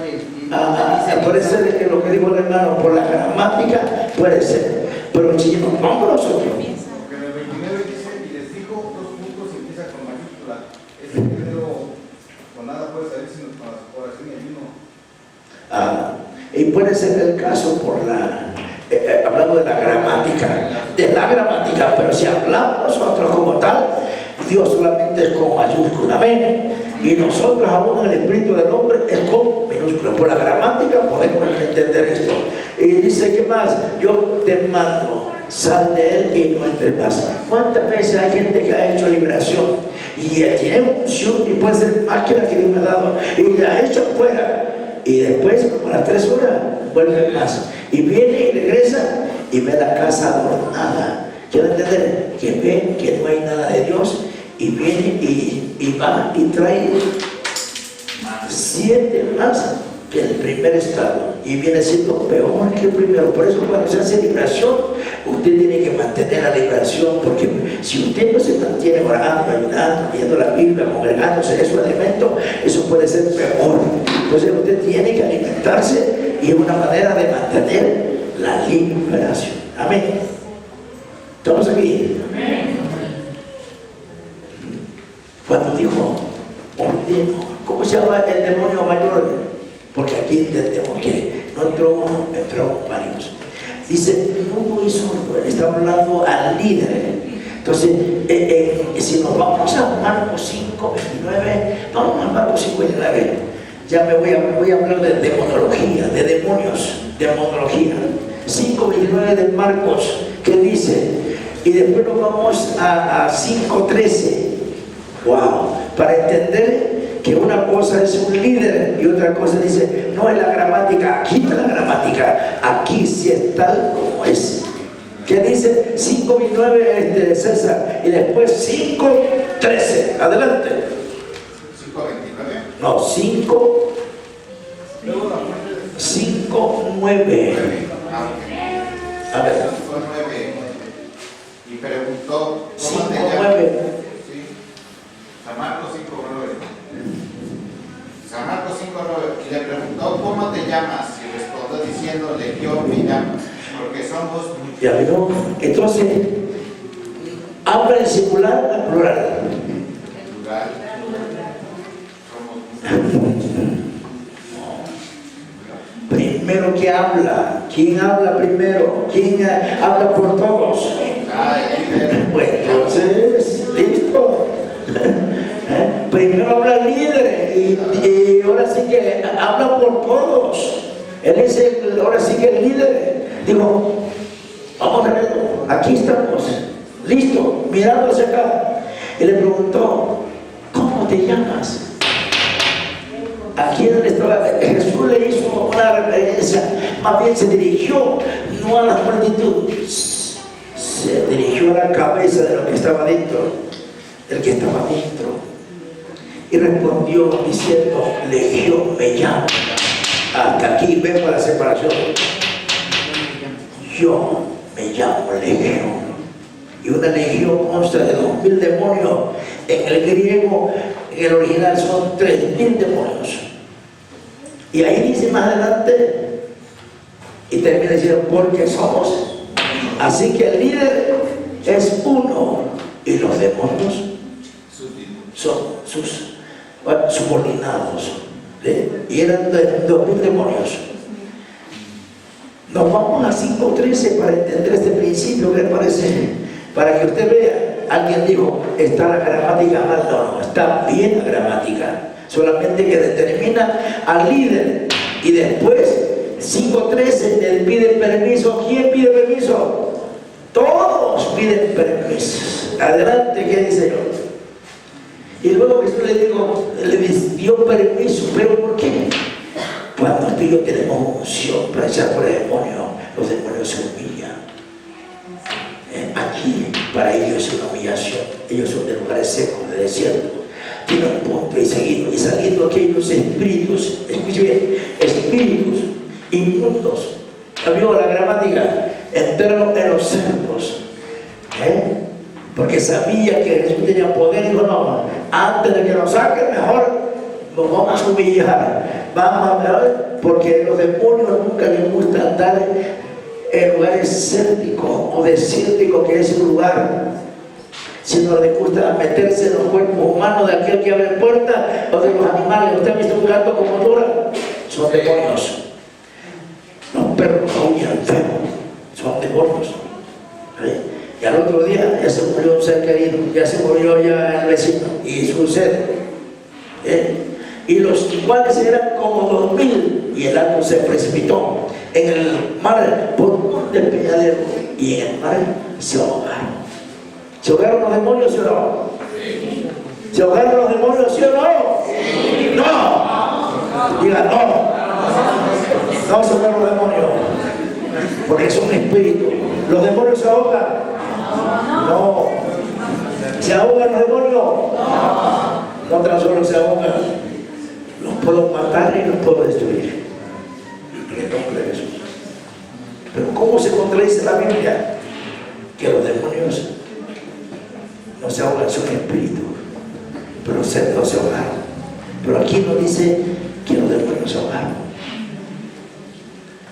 Puede ser que lo que dijo el hermano, por la gramática puede ser. Pero si no, vamos nosotros. Porque en el 29 dice: y les dijo: ese género con nada puede salir sino con la oración y ayuno. Y puede ser el caso por hablando de la gramática, pero si hablamos nosotros como tal, Dios solamente es con mayúscula, amén. Y nosotros aún en el espíritu del hombre es con minúscula. Por la gramática podemos entender esto. Y dice, ¿qué más? Yo te mando, sal de él y no entres más. ¿Cuántas veces hay gente que ha hecho liberación y tiene unción y puede ser más que la que Dios me ha dado y la ha hecho fuera, y después como a las 3 horas vuelve más y viene y regresa y ve la casa adornada? Quiero entender que ve que no hay nada de Dios y viene y va y trae 7 más que el primer estado y viene siendo peor que el primero. Por eso cuando se hace liberación, usted tiene que mantener la liberación, porque si usted no se mantiene orando, ayudando, viendo la Biblia, congregándose de su alimento, eso puede ser peor. Entonces usted tiene que alimentarse y es una manera de mantener la liberación. Amén. ¿Estamos aquí? Amén. Cuando dijo, ¿cómo se llama el demonio mayor? Porque aquí entendemos que no entró uno, entró varios. Dice, mudo y sordo, él está hablando al líder. Entonces, si nos vamos a Marcos 5, 29, vamos a Marcos 5, 29. Ya me voy a hablar de demonología, de demonios, demonología. 5, 29 de Marcos, que dice, y después nos vamos a 5, 13. Wow, para entender que una cosa es un líder y otra cosa dice, no es la gramática, aquí está la gramática, aquí sí es tal como es. ¿Qué dice? 5:29 César, y después 5:13, adelante. 5:29. No, 5:9. A ver. 5:9. Y preguntó, ¿cómo te 5:9. llamas? San Marcos 5:9. San Marcos 5:9. Y le preguntó, ¿cómo te llamas? Y respondió diciendo, Legión me llamo, porque somos muchos. ¿Ya vio? Entonces, habla en singular o en plural. En plural. Somos muchos. Primero que habla, ¿quién habla primero? ¿Quién habla por todos? Pues entonces, listo. Primero habla el líder y ahora sí que habla por todos. Él es ahora sí que el líder. Digo, vamos a verlo, aquí estamos, listo, mirando hacia acá. Y le preguntó, ¿cómo te llamas? Aquí donde estaba, Jesús le hizo una referencia, más bien se dirigió no a la multitud, se dirigió a la cabeza de lo que estaba dentro, del que estaba dentro, y respondió diciendo, Legión me llama. Hasta aquí vemos la separación. Yo me llamo Legión, y una legión consta de 2.000 demonios. En el griego, en el original son 3.000 demonios. Y ahí dice más adelante, y termina diciendo, porque somos. Así que el líder es uno, y los demonios son sus subordinados. Y eran 2.000 demonios. Nos vamos a 5:13 para entender este principio, que parece, para que usted vea. Alguien dijo, ¿está la gramática mal? No, está bien la gramática, solamente que determina al líder. Y después 5:13 le pide permiso. ¿Quién pide permiso? Todos piden permiso. Adelante, ¿qué dice yo? Y luego Jesús le dio permiso. ¿Pero por qué? Cuando tú y yo tenemos unción para echar fuera demonios, los demonios se humillan. Aquí para ellos es una humillación. Ellos son de lugares secos, de desierto. Tienen un punto y saliendo aquellos espíritus, escuche bien, espíritus inmundos. ¿Vio la gramática? Entraron en los cerdos. Porque sabía que Jesús tenía poder y dijo, no, antes de que nos saquen, mejor nos vamos a humillar. Vamos a ver, porque los demonios nunca les gusta andar en lugares cérticos o desérticos, que es un lugar Si no le gusta meterse en los cuerpos humanos de aquel que abre puertas o de los animales. ¿Usted ha visto un gato como llora? Son demonios. Los perros aullan feo, son demonios. Y al otro día ya se murió un ser querido, ya se murió ya el vecino y su ser. Y los iguales eran como 2000 y el árbol se precipitó en el mar por un despeñadero y en el mar se ahogaron. ¿Se ahogaron los demonios, sí o no? ¿Se ahogaron los demonios, sí o no? ¡No! Diga no. No se ahogaron los demonios, porque son espíritus. ¿Los demonios se ahogan? No. ¿Se ahogan los demonios? No tan solo se ahogan, los puedo matar y los puedo destruir. En el nombre de Jesús. Pero ¿cómo se contradice la Biblia? Que los demonios no se ahogan, son espíritus, pero no se ahogaron. Pero aquí nos dice que los demonios se ahogaron.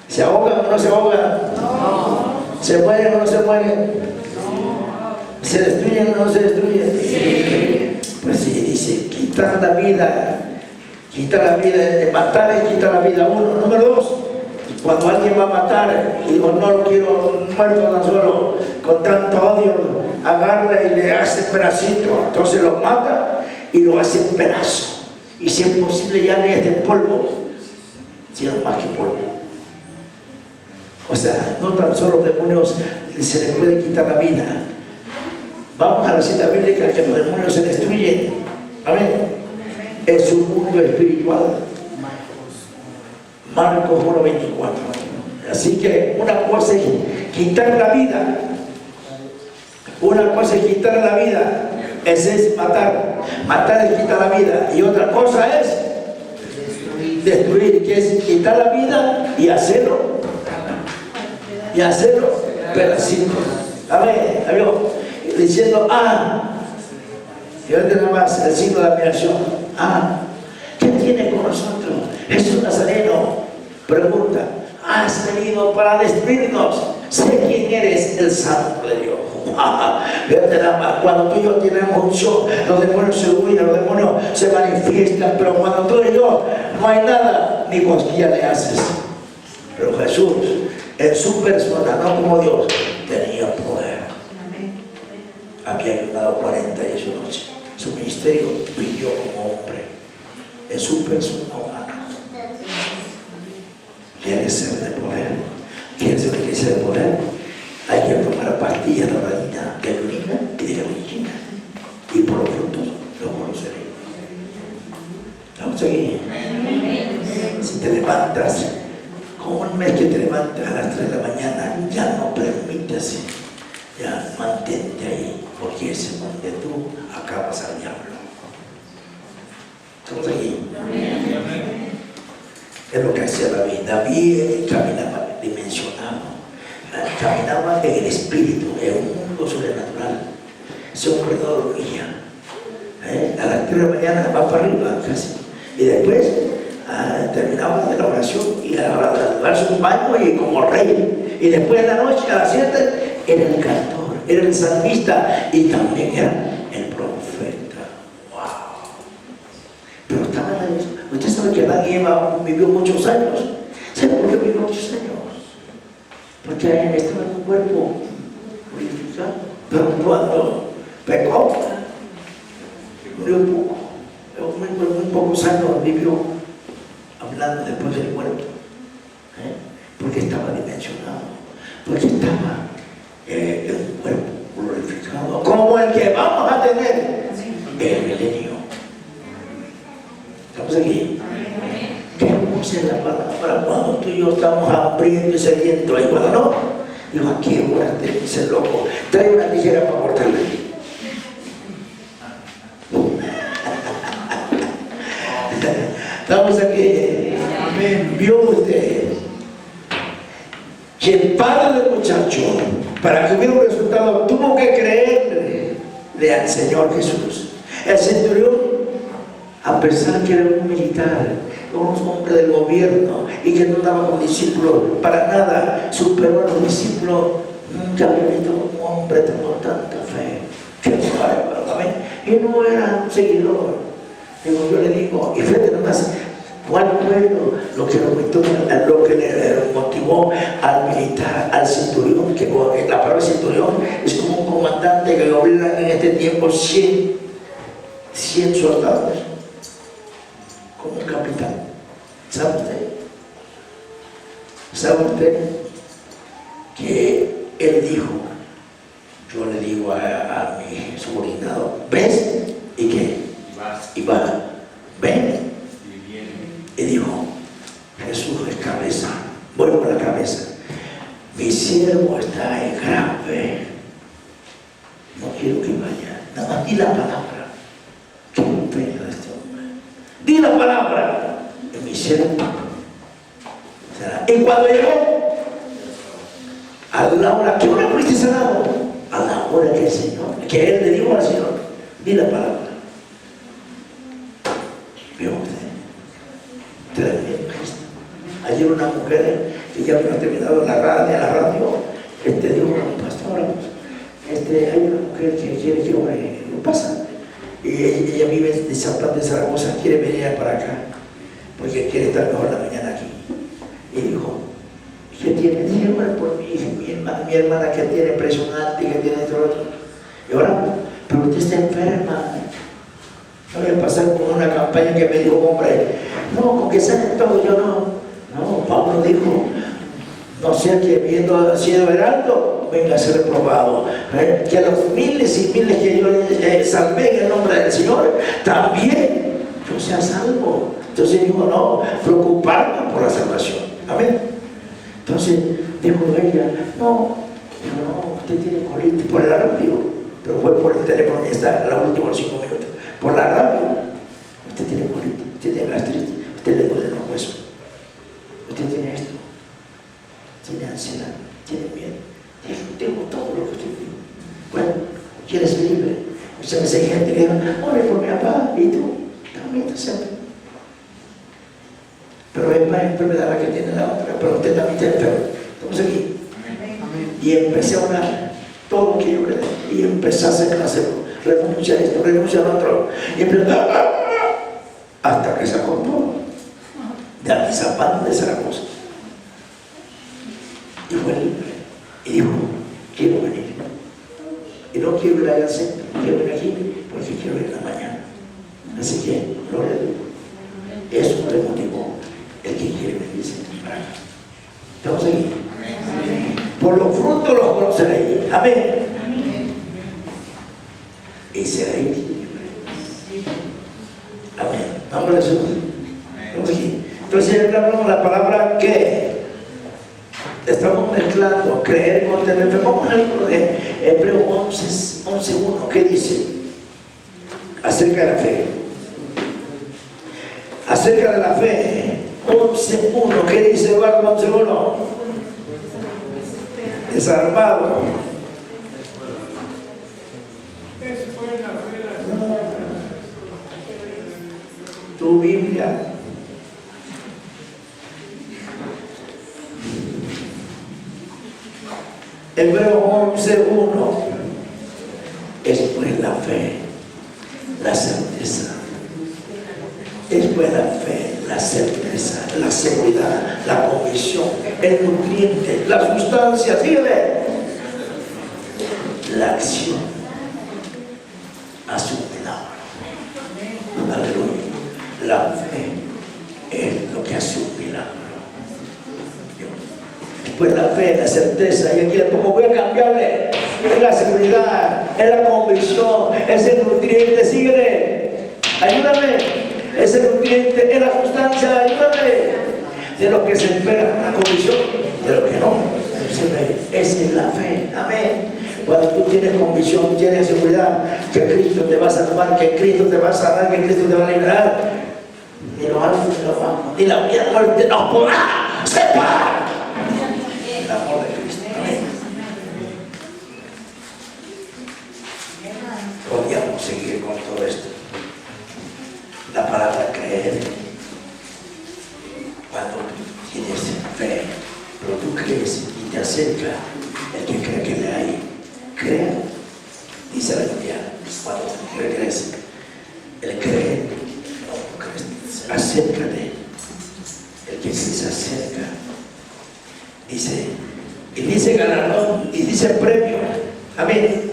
¿Se ahogan o no se ahogan? No. ¿Se mueren o no se mueren? No. ¿Se destruyen o no se destruyen? Sí. Pues sí, dice, quitar la vida, matar es quitar la vida. Uno. Número dos, cuando alguien va a matar y digo, no lo quiero muerto tan solo, con tanto odio, agarra y le hace pedacito, entonces lo mata y lo hace pedazo. Y si es posible ya le hace polvo, sino más que polvo. O sea, no tan solo los demonios se les puede quitar la vida. Vamos a la cita bíblica que los demonios se destruyen. Amén. En su mundo espiritual. Marcos 1:24. Así que una cosa es quitar la vida. Una cosa es quitar la vida. Ese es matar. Matar es quitar la vida. Y otra cosa es destruir, que es quitar la vida y hacerlo pedacitos. Amén. Diciendo, fíjate nada más el signo de admiración. ¿Qué tiene con nosotros? Jesús Nazareno. Pregunta, ¿has venido para destruirnos? Sé quién eres, el Santo de Dios. Fíjate nada más, cuando tú y yo tenemos un show, los demonios se huyen, los demonios se manifiestan, pero cuando tú y yo no hay nada, ni cosquilla le haces. Pero Jesús, en su persona, no como Dios, tenía poder. Había ayunado 48 noches. Su ministerio brilló como hombre. En su persona humana. ¿Quieres ser de poder? ¿Quieres ser que sea de poder? Hay que tomar pastillas de orina, de orina y de orina. Y por los frutos lo conoceréis. Vamos aquí. Si te levantas, como un mes que te levantas a las 3 de la mañana, ya no permitas, ya mantente ahí, porque ese donde tú acabas al diablo. ¿Estamos aquí? Es lo que hacía David. David caminaba dimensionado, caminaba en el espíritu, en un mundo sobrenatural. Ese hombre no dormía. A las 3 de la mañana va para arriba casi. Y después terminaba de la oración y a darse un baño y como rey. Y después de la noche, a las 7, era el cantor, era el salmista y también era el profeta. ¡Wow! Pero estaba en la... Usted sabe que Adán y Eva vivió muchos años. ¿Sabe por qué vivió muchos años? Porque estaba en un cuerpo purificado. Pero cuando pecó, murió poco. Muy pocos años vivió hablando después del muerto. Porque estaba dimensionado. Porque estaba en un cuerpo glorificado. Como el que vamos a tener en el milenio. ¿Estamos aquí? Qué hermosa es la palabra cuando tú y yo estamos hambrientos y sedientos. Y cuando no, digo, aquí guardate, ese loco. Trae una tijera para cortarle. Estamos aquí. Vio usted que el padre del muchacho, para que hubiera un resultado, tuvo que creerle al Señor Jesús. El centurión, a pesar que era un militar, un hombre del gobierno y que no daba como discípulo para nada, superó a los discípulos. Nunca había visto un hombre con tanta fe. Qué bárbaro, amén. Y no era un seguidor. Digo, yo le digo, y fíjate nomás, ¿cuál fue lo que le motivó al militar, al centurión? Que la palabra centurión es como un comandante que gobierna en este tiempo 100 soldados, como un capitán. ¿Sabe usted? ¿Sabe usted que él dijo? Yo le digo a mi subordinado, ¿ves? ¿Y qué? Y va, ven. Y dijo, Jesús es cabeza, voy por la cabeza. Mi siervo está en grave. No quiero que vaya. Nada más di la palabra. Qué pena de este hombre. Di la palabra. Y mi siervo será. Y cuando llegó, a la hora, ¿qué hora fuiste sanado? A la hora que el Señor, que él le dijo al Señor, di la palabra. ¿Vio usted? Tremendo gesto. Ayer una mujer que ya había terminado la radio, dijo, pastora, hay una mujer que quiere que ore, no pasa. Y ella vive de San Juan de Zaragoza, quiere venir para acá, porque quiere estar mejor la mañana aquí. Y dijo, ¿qué tiene? Dije, ora por mi hermana que tiene presión alta y que tiene todo otro. Y ahora, pero usted está enferma. No voy a pasar con una campaña que me dijo, hombre, no, con que salen todo, yo no. No, Pablo dijo, no sea que viendo siendo heraldo, venga a ser probado. Que a los miles y miles que yo salvé en el nombre del Señor, también yo sea salvo. Entonces dijo, no, preocuparme por la salvación. Amén. Entonces dijo ella, no, usted tiene colitis por el radio, pero fue por el teléfono, ya está la última 5 minutos. Por la radio, usted tiene colitis, usted tiene gastritis, usted le duele los huesos, usted tiene esto, tiene ansiedad, tiene miedo. Tengo todo lo que usted tiene. Bueno, ¿quieres ser libre? Muchas veces hay gente que dice, ore por mi papá, y tú también te sientes. Pero es más enfermedad la que tiene la otra, pero usted también está enfermo. Estamos aquí. Y empecé a orar todo lo que yo creí, y empecé a hacerlo. Renuncia a esto, renuncia al otro. Y empezó hasta que se acordó de Atizapán de Zaragoza. Y fue libre. Y dijo, quiero venir. Y no quiero ir allá al centro, quiero venir aquí porque quiero ir en la mañana. Así que, gloria a Dios. Eso le motivó el que quiere venirse para acá. ¿Estamos aquí? Amén. Por los frutos los conoceréis. Amén. Y seréis libres. Amén. Vamos a Jesús. Estamos aquí. Entonces hablamos la palabra que estamos mezclando creer con tener fe. Vamos al libro de Hebreos 11:1. ¿Qué dice? Acerca de la fe. Acerca de la fe. 11:1. ¿Qué dice Eduardo 11:1? Desarmado. Tu Biblia. Hebreos 11:1. Es pues la fe, la certeza. Es pues la fe, la certeza, la seguridad, la convicción, el nutriente, la sustancia, fíjate, la acción a su milagro. Aleluya. La fe es lo que hace un milagro. Después la fe, la certeza, y aquí como voy a cambiarle, es la seguridad, es la convicción, es el nutriente, síguele, ayúdame, es el nutriente, es la sustancia, ayúdame. De lo que se espera, la convicción, de lo que no, esa es la fe, amén. Cuando tú tienes convicción, tienes seguridad que Cristo te va a salvar, que Cristo te va a sanar, que Cristo te va a liberar, ni lo alto ni lo bajo, ni la muerte nos podrá separar el amor de Cristo. Amén. Podríamos seguir con todo esto. La palabra creer, cuando tienes fe, pero tú crees y te acerca, el que cree que le hay, crea dice la Biblia, cuando regrese, el cree, acércate, el que se acerca, dice, y dice galardón, y dice premio, amén.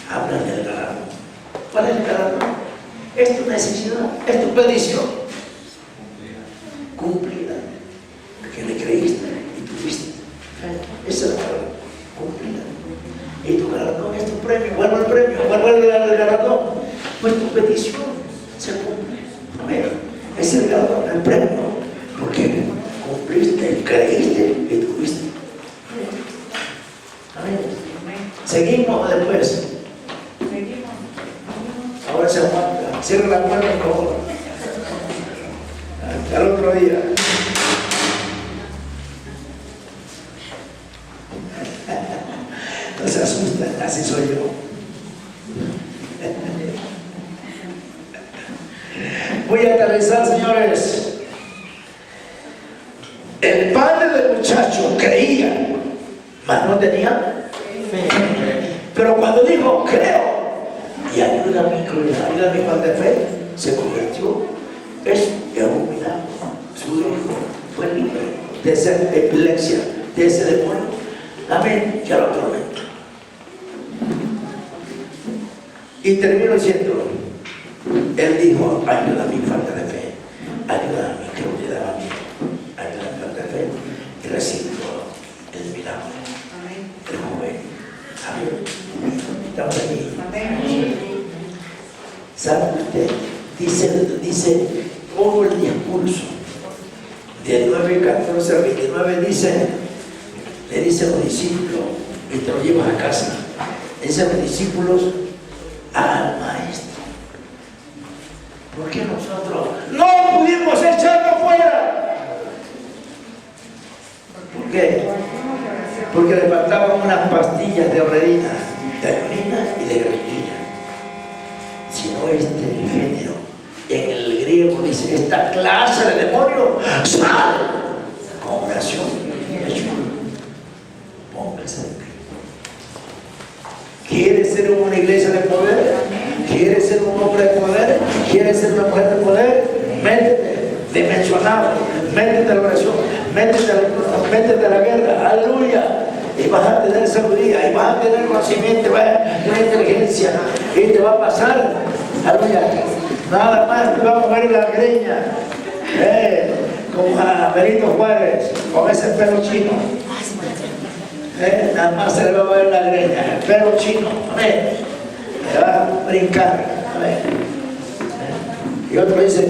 Habla del galardón. ¿Cuál es el galardón? Es tu necesidad, es tu petición cumplida, porque le creíste y tuviste. Esa es la palabra, cumplida. Y tu galardón es tu premio. Vuelve el premio, vuelve el galardón. Pues tu petición se cumple. Amén. Es el galardón, el premio, porque cumpliste, creíste y tuviste. Amén. Seguimos después. Ahora se aguanta. Cierra la puerta, por favor. Hasta el otro día. No se asustan, así soy yo. Voy a aterrizar, señores. El padre del muchacho creía, mas no tenía fe. Pero cuando dijo, creo, y ayuda a mi falta de fe, se convirtió. Es un milagro. Su hijo fue libre de esa epilepsia, de ese demonio. Amén. Ya lo prometo. Y terminó diciendo, él dijo, ayuda a mi falta de fe, ayuda a mi incredulidad, ayuda a mi falta de fe, y recibió el milagro. El joven. Amén. Estamos aquí. ¿Sabe usted? Dice todo el discurso de 9:14 al 29 le dice a los discípulos, y te lo llevas a casa, le dice a los discípulos, al maestro. ¿Por qué nosotros no pudimos echarlo fuera? ¿Por qué? Porque le faltaban unas pastillas de orredina, de ayunina y de granilla. Si no, este género en el griego dice, esta clase de demonio sale con oración y ayuno. Póngase de pie. ¿Quieres ser una iglesia de poder? ¿Quieres ser un hombre de poder? ¿Quieres ser una mujer de poder? Métete, dimensionado, métete a la oración, métete a la guerra, aleluya. Y vas a tener sabiduría, y vas a tener conocimiento, vas a tener inteligencia, y te va a pasar, aleluya. Nada más te va a mover la greña, como a Benito Juárez, con ese pelo chino. Nada más se le va a mover la greña, el pelo chino, amén. Le va a brincar, amén. Y otro dice,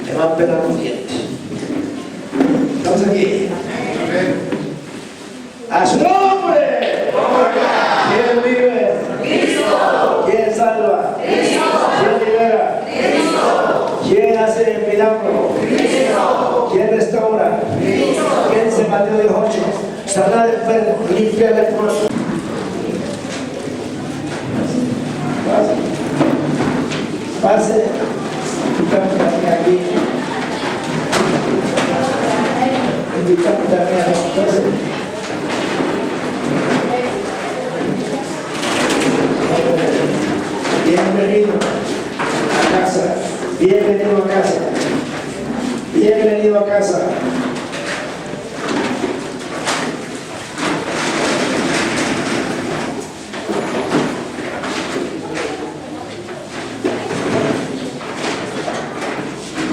le va a pegar los dientes. Estamos aquí. ¡A su nombre! ¿Quién vive? Cristo. ¿Quién salva? Cristo. ¿Quién libera? Cristo. ¿Quién hace el milagro? Cristo. ¿Quién restaura? Cristo. ¿Quién dice Mateo 18? Sanar enfermo, limpiar el corazón. Pase. Invitamos también aquí. Invitamos también a los. Bienvenido a casa, bienvenido a casa, bienvenido a casa.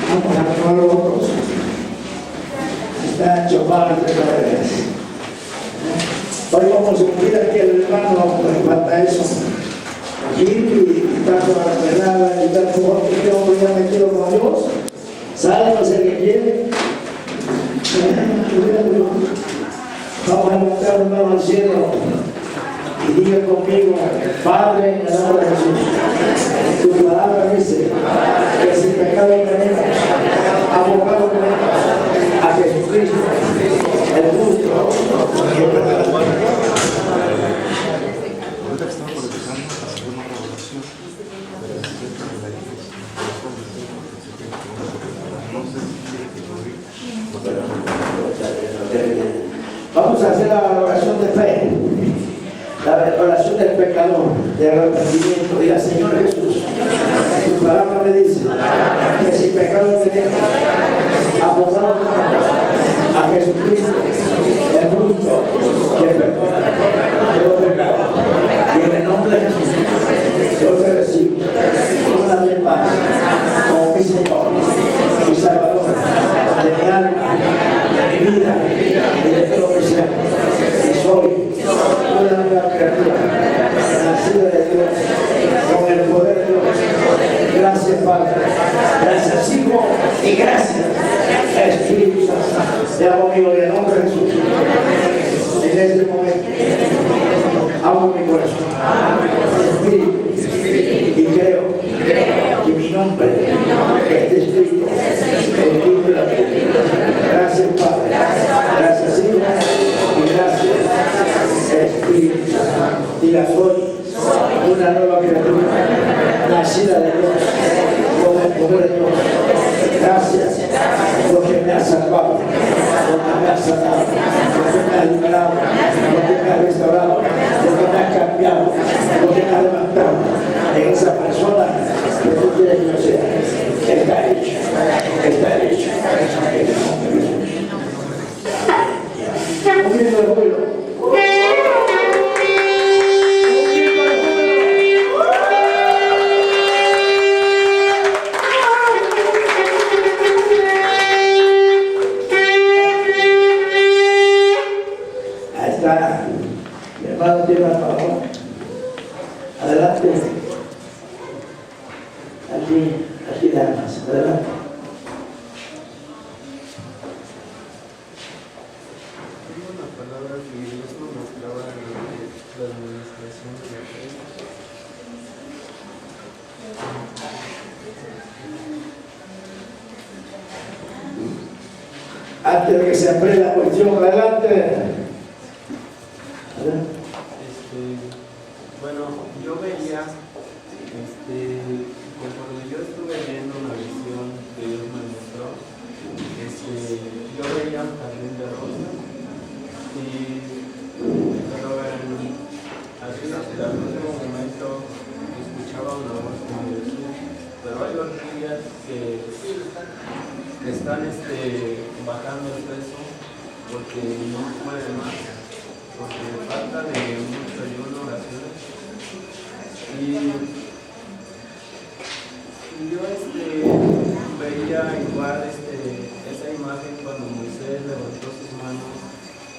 Vamos a tomar los otros. Está chupado entre paredes. Hoy vamos a cumplir aquí el hermano, pues falta eso. Y está con la pelada, y está con este hombre ya metido con Dios. Sálvanos el que quiere. Vamos a levantar un mano al cielo y diga conmigo, Padre, en el nombre de Jesús. Tu palabra dice que sin pecado tenemos, abogado tenemos a Jesucristo, el justo y el perdonador. Vamos a hacer la oración de fe. La La oración del pecador, de arrepentimiento. Diga, Señor Jesús, tu palabra me dice que si pecado tenemos, abogado a Jesucristo, el justo, que perdona todo pecado. Y en el nombre de Jesús, yo te recibo una vez más como mi Señor, mi Salvador, de mi alma, de mi vida y de todo mi ser. Y soy una nueva criatura, nacida de Dios, con el poder de Dios. Gracias, Padre. Gracias, Hijo. Y gracias, Espíritu Santo. Te amo, amigo, en el nombre de Jesús. En este momento, abro mi corazón, Espíritu, y creo que mi nombre es escrito en el libro de la vida. Gracias, Padre. Gracias, Hijo. Y gracias, Espíritu Santo. Diga, soy una nueva criatura, nacida de Dios, con el poder de Dios. Gracias porque me ha salvado, porque me ha sanado, porque me ha liberado, porque me ha restaurado, porque me ha cambiado, porque me ha levantado en esa persona que tú quieres que yo sea. Está hecho, está hecho. Un grito de júbilo. Mi hermano tiene una palabra. Adelante. Aquí damas. Adelante. Tengo una palabra que Dios nos mostraba durante la administración de la fe. Antes de que se amplíe la cuestión, adelante. Bueno, yo veía, conforme yo estuve viendo una visión que Dios me mostró, yo veía un jardín de rosas pero así hasta el último momento escuchaba una voz que me decía, pero hay orquídeas que están bajando el peso porque no pueden más, porque falta de mucho ayuno, oraciones. Y yo veía igual esa imagen cuando Moisés levantó sus manos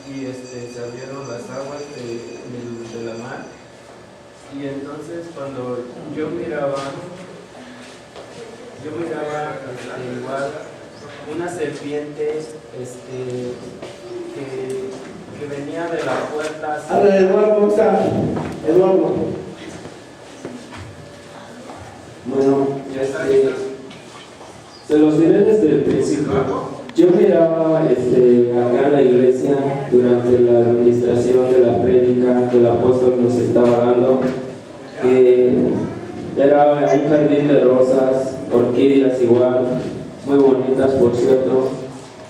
y se abrieron las aguas de la mar. Y entonces cuando yo miraba igual una serpiente que venía de la puerta hacia... Habla Eduardo, está. Eduardo. Bueno, se los diré desde el principio. Yo miraba acá en la iglesia durante la administración de la prédica que el apóstol nos estaba dando, que era un jardín de rosas, orquídeas igual, muy bonitas por cierto,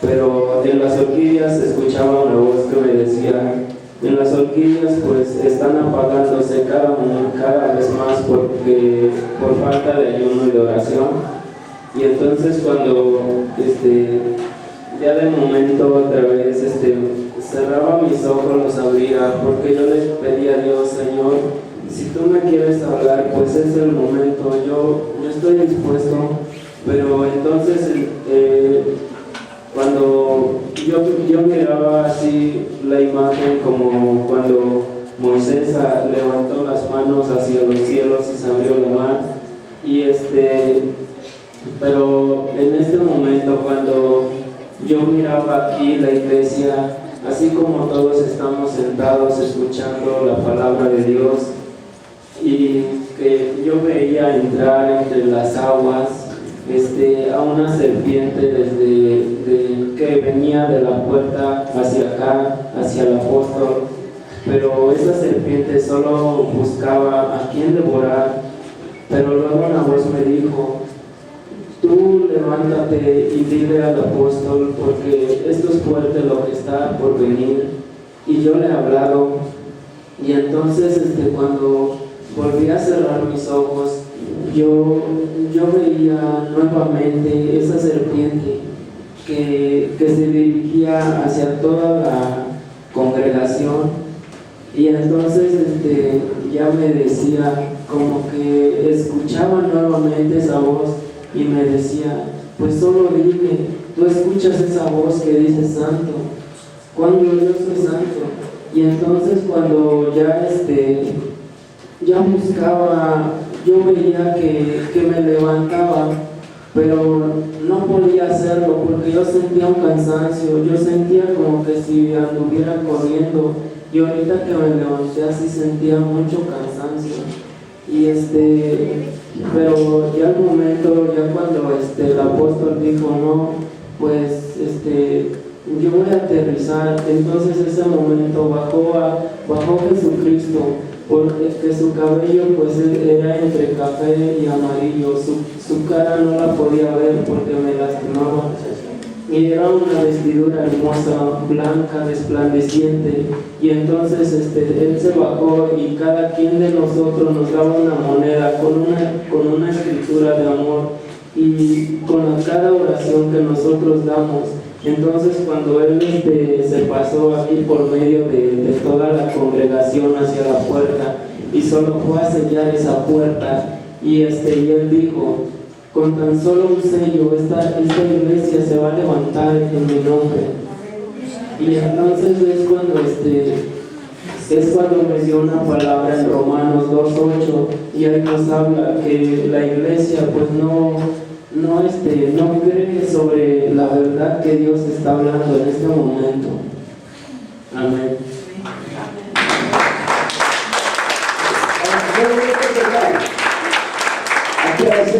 pero en las orquídeas escuchaba una voz que me decía, en las orquídeas pues están apagándose cada vez más porque por falta de ayuno y de oración. Y entonces cuando ya de momento otra vez cerraba mis ojos, los abría, porque yo le pedía a Dios, Señor, si tú me quieres hablar, pues es el momento, yo estoy dispuesto. Pero entonces cuando yo miraba así la imagen como cuando Moisés levantó las manos hacia los cielos y se abrió la mar, y pero en este momento cuando yo miraba aquí la iglesia, así como todos estamos sentados escuchando la palabra de Dios, y que yo veía entrar entre las aguas a una serpiente que venía de la puerta hacia acá, hacia el apóstol, pero esa serpiente solo buscaba a quien devorar. Pero luego una voz me dijo, tú levántate y dile al apóstol, porque esto es fuerte lo que está por venir. Y yo le he hablado, Y entonces cuando volví a cerrar mis ojos, yo veía nuevamente esa serpiente que se dirigía hacia toda la congregación. Y entonces ya me decía, como que escuchaba nuevamente esa voz y me decía, pues solo dime, tú escuchas esa voz que dice santo, cuando yo soy santo. Y entonces cuando ya buscaba, yo veía que me levantaba, pero no podía hacerlo porque yo sentía un cansancio, yo sentía como que si anduviera corriendo. Y ahorita que me levanté así sentía mucho cansancio. Y pero ya al momento, ya cuando el apóstol dijo, no, pues yo voy a aterrizar, entonces ese momento bajó Jesucristo, porque su cabello pues era entre café y amarillo, su cara no la podía ver porque me lastimaba. Y era una vestidura hermosa, blanca, resplandeciente. Y entonces él se bajó y cada quien de nosotros nos daba una moneda con una escritura de amor y con cada oración que nosotros damos. Entonces cuando él se pasó aquí por medio de toda la congregación hacia la puerta y solo fue a sellar esa puerta y él dijo, con tan solo un sello esta iglesia se va a levantar en mi nombre. Y entonces es cuando me dio una palabra en Romanos 2:8 y ahí nos habla que la iglesia pues no cree sobre la verdad que Dios está hablando en este momento. Amén. Aquí a veces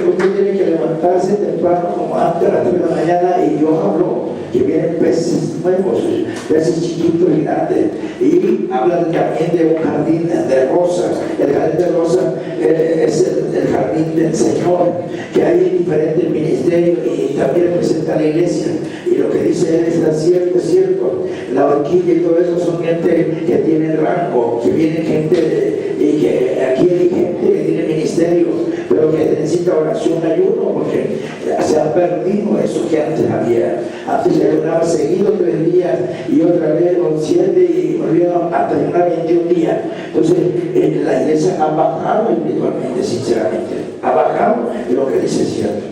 usted tiene que levantarse temprano como antes a las 3 de la mañana y yo hablo que vienen peces nuevos, peces chiquitos y grandes, y hablan también de un jardín de rosas. El jardín de rosas es el jardín del Señor, que hay diferentes ministerios y también representa a la iglesia. Y lo que dice él está cierto, es cierto. La horquilla y todo eso son gente que tiene rango, que viene gente y que aquí hay gente que tiene ministerio, pero que necesita oración y ayuno, porque se ha perdido eso que antes había. Antes se ayunaba seguido 3 días y otra vez 7 y volvieron hasta ayunar 21 días. Entonces la iglesia ha bajado espiritualmente, sinceramente. Ha bajado, y lo que dice es cierto.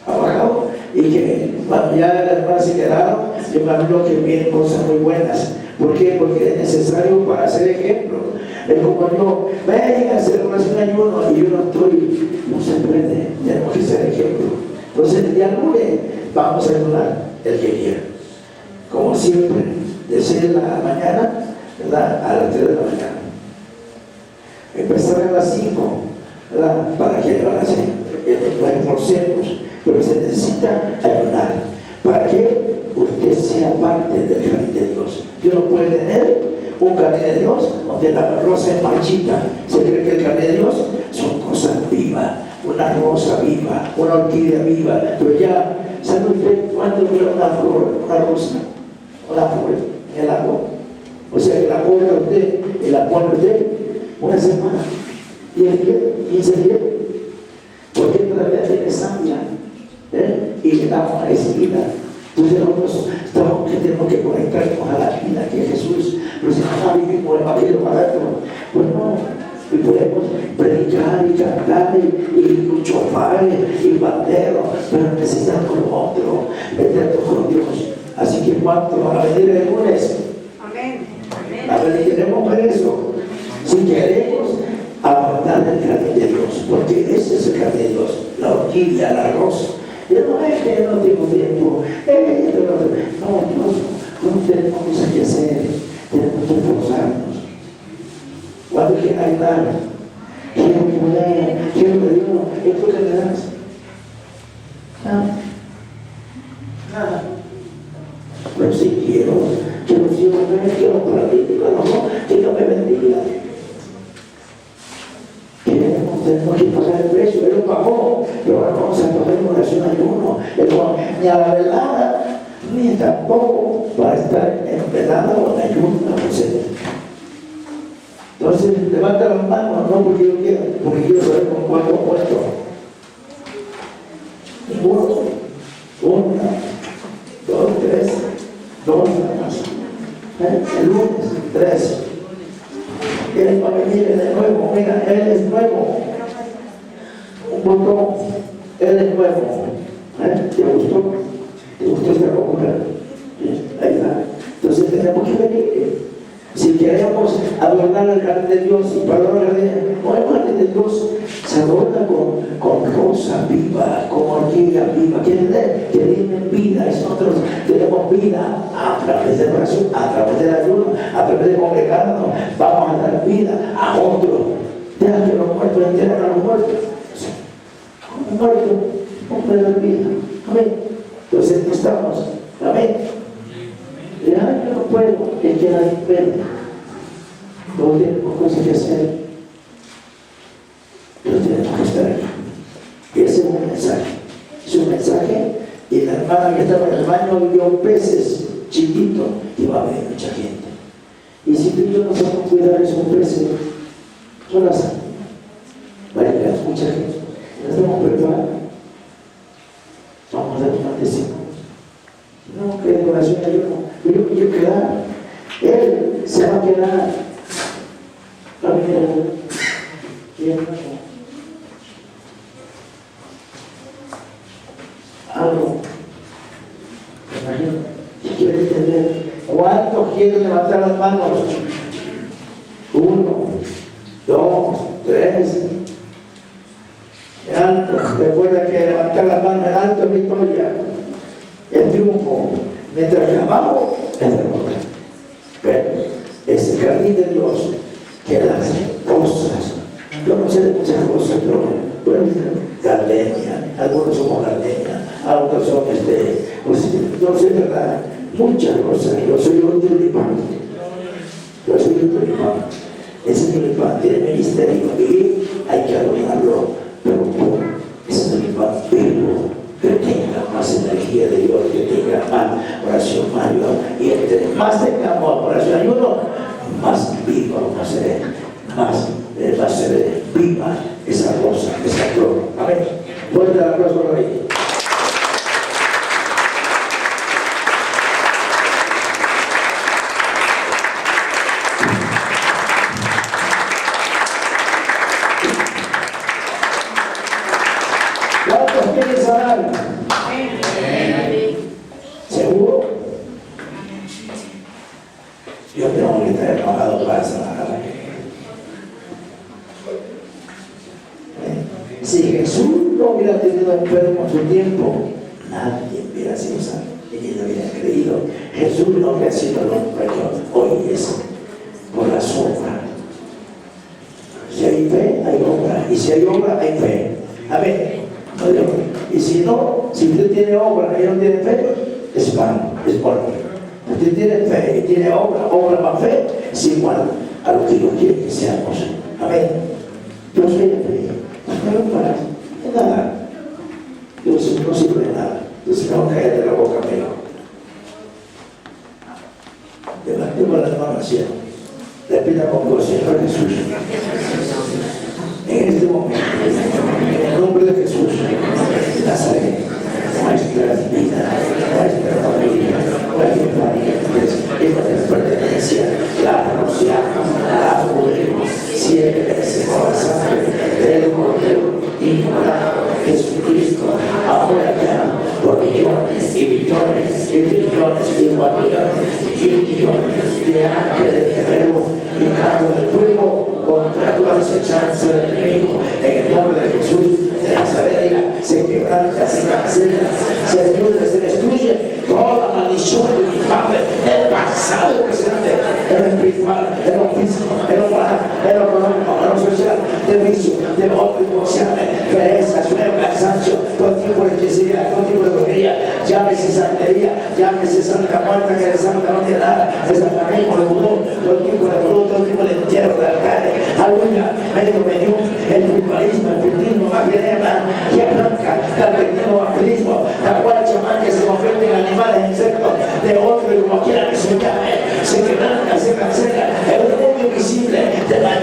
Ha bajado, y que cuando ya las hermanas se quedaron, yo me imagino que vienen cosas muy buenas. ¿Por qué? Porque es necesario para ser ejemplo. Es como yo, venga a hacer un ayuno y yo no estoy, no se puede, tenemos que ser ejemplo. Entonces el día lunes vamos a ayunar el que quiera. Como siempre, de 6 de la mañana, ¿verdad?, a las 3 de la mañana. Empezar a las 5, ¿verdad?, para que lo hagan, nos esforcemos, pero se necesita ayunar para que usted sea parte del jardín de Dios. Dios no puede tener un jardín de Dios donde la rosa es marchita. Se cree que el jardín de Dios son cosas vivas, una rosa viva, una orquídea viva. Pero ya, ¿sabe usted cuánto dura una flor, una rosa, una flor en el agua? O sea que la corta usted y la pone usted una semana, 10 días, 15 días, porque todavía tiene savia, y le damos a esa vida. Entonces nosotros tenemos que conectarnos a la vida que es Jesús. Pero si no vivimos el evangelio barato, pues no. Y podemos predicar y cantar y chofares y banderos, pero necesitamos con otro, meternos con Dios. Así que ¿cuánto van a venir el lunes? Amén. A ver, queremos ver eso. Si queremos apartar del jardín de Dios, porque ese es el jardín de Dios, la orquídea, la rosa. Yo no es que no tengo tiempo, no, no tenemos cosas que hacer, tenemos que esforzarnos. Cuando quiera ayudar, quiero poder, quiero que Dios, esto que me das, nada. Pero si quiero para ti, que no me bendiga. Tenemos que pagar el precio, Él lo pagó, pero ahora vamos a pagar en oración ayuno. Ni a la velada, ni tampoco para estar en velada o en ayuno, no sé. Entonces, levanta las manos, no porque yo quiera, porque quiero saber con cuánto he puesto. Ninguno. 1, 2, 3, 2 nada más. El lunes, 3. Él va a venir de nuevo, mira, él es nuevo. Un botón, él es nuevo. ¿Te gustó? ¿Te gustó esta locura? Ahí está. Entonces tenemos que venir. Si queremos adornar el jardín de Dios, y para adornar el jardín de Dios se adorna con rosa viva, con orquídea viva. ¿Quieren ver? Que tienen vida. Nosotros tenemos vida a través de la oración, a través del ayuno, a través de congregarnos. Vamos a dar vida a otros. Deja que los muertos entierren a los muertos. Un muerto, hombre de vida. Amén. Entonces estamos. Amén. Ya yo no puedo, que queda diferente. Todos tenemos cosas que hacer. Pero tenemos que estar aquí. Ese es un mensaje. Es un mensaje. Y la hermana que estaba en el baño vio peces chiquitos y va a haber mucha gente. Y si tú y yo no sabemos cuidar esos peces, ¿qué pasa? Va a llegar mucha gente. ¿No estamos preparados? Vamos a dar un testimonio. No, que de oración ayuno. Yo quiero quedar. Él se va a quedar. A ver, algo. Si quiere entender, ¿cuántos quieren levantar las manos? 1, 2, 3. En alto. Recuerda que levantar las manos en alto es victoria. El triunfo. Mientras que abajo es derrota. Pero es el jardín de Dios que las cosas. Yo no sé de muchas cosas, pero bueno, gardenia, algunos somos gardenia, otros son pues, no sé, ¿verdad? Muchas cosas. Yo soy un tulipán. Yo soy un tulipán. Ese tulipán tiene ministerio y hay que adorarlo, pero ese tulipán vivo, que tenga más energía de Dios, que tenga más oración mayor, y entre más tengamos oración ayuno, más viva va a ser, más va a ser viva esa rosa, esa flor. Amén. Fuerte el aplauso por ahí. ¿Cuántos quieren sanar? ¿Seguro? Yo tengo que estar enojado para sanar. Si Jesús no hubiera tenido enfermo en su tiempo, nadie hubiera sido sano. Y ni lo hubiera creído. Jesús no hubiera sido el hombre que hoy es por la sombra. Si hay fe, hay obra. Y si hay obra, hay fe. Amén. Y si no, si usted tiene obra y no tiene fe, es vano, es polvo. Usted tiene fe y tiene obra más fe, es igual a lo que Dios quiere que seamos. Amén. Dios tiene fe. No para nada. Dios no sirve de nada. Entonces no cae de la boca mía. Levantemos las manos al cielo. Le pidamos con Señor Jesús. En este momento, en el nombre de Jesús, Nazaret, nuestra vida, nuestra familia, nuestros parientes, y nuestra pertenencia, la rociamos, la pudrimos, siempre se con la sangre del Cordero inmolado, Jesucristo, ahora ya, por millones y millones y millones y millones y millones de ángeles guerreros y carros de fuego contra toda desechanza del enemigo, en el nombre de Jesús de Nazaret, se quebranta, se cancela, se destruye toda maldición de mi padre, el pasado, el presente, en lo espiritual, en lo físico, en lo moral, en lo económico, en lo social, de vicio, de modo inconsciente, pereza, sueño, cansancio, todo tipo de hechicería, todo tipo de brujería, llámese santería, llámese santa muerta, que de santa no tiene nada, de satanismo, de vudú, todo tipo de vudú, todo tipo de entierro, de alcalde, aleluya, medio menú, el ritualismo, el feminismo, magia negra, magia blanca, el alpinismo, vampirismo, la cual chamán que se convierte en animales, insectos, de otro y como quiera que se llame, se quebranta, se cancela, el mundo invisible de la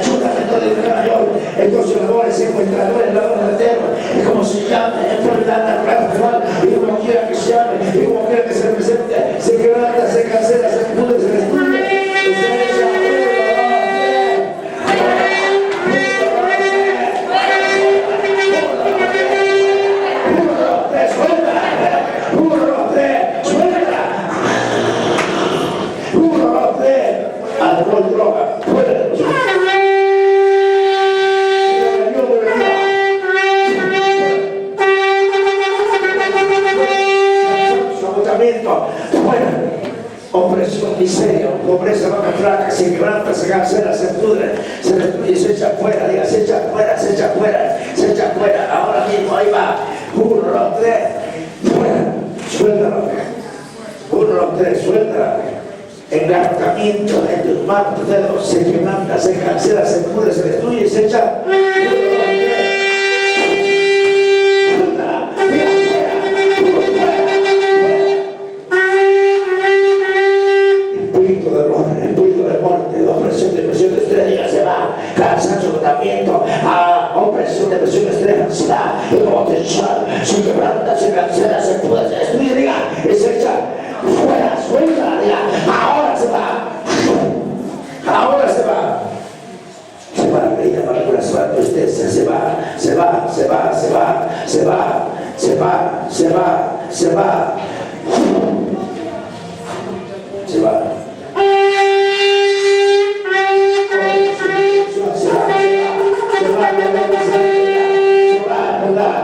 miseria, pobreza, vaca flaca, se quebranta, se cancela, se pudre, se destruye, se echa fuera, diga, se echa fuera, se echa fuera, se echa fuera. Ahora mismo, ahí va. 1, 2, 3, fuera, suéltalo. 1, 2, 3, suéltala. Engarrotamiento en tus manos, tus dedos, se quebranta, se cancela, se pudre, se destruye, se echa. 1, 2, 3. Depresión, estrella se va, cansancio, agotamiento, opresión, depresión, estrella, ansiedad, tensión, se quebranta, se cancela, se puede, se destruye, diga, y se echa fuera, suelta, diga, ahora se va, ahora se va. Se va la vida, amargura, se va la tristeza, se va, se va, se va, se va, se va, se va, se va, se va, se va.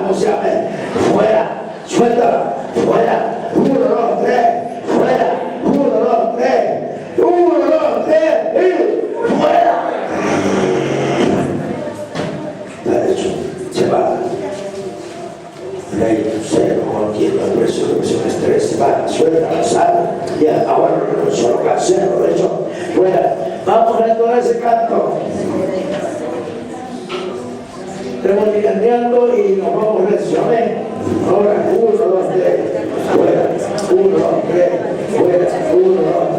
No se llame, fuera, suéltala, fuera, 1, 2, 3, fuera, 1, 2, 3, 1, 2, 3, y fuera. Está hecho, se va. Ley, cero, cualquier depresión, estrés, se va, suelta, sal, ya, ahora no solo cancelo, de hecho, fuera. Vamos a entonar ese canto. Estamos mirando y nos vamos a reaccionar. Ahora, 1, 2, 3, fuera, 1, 2, 3, fuera, 1, 2, 3.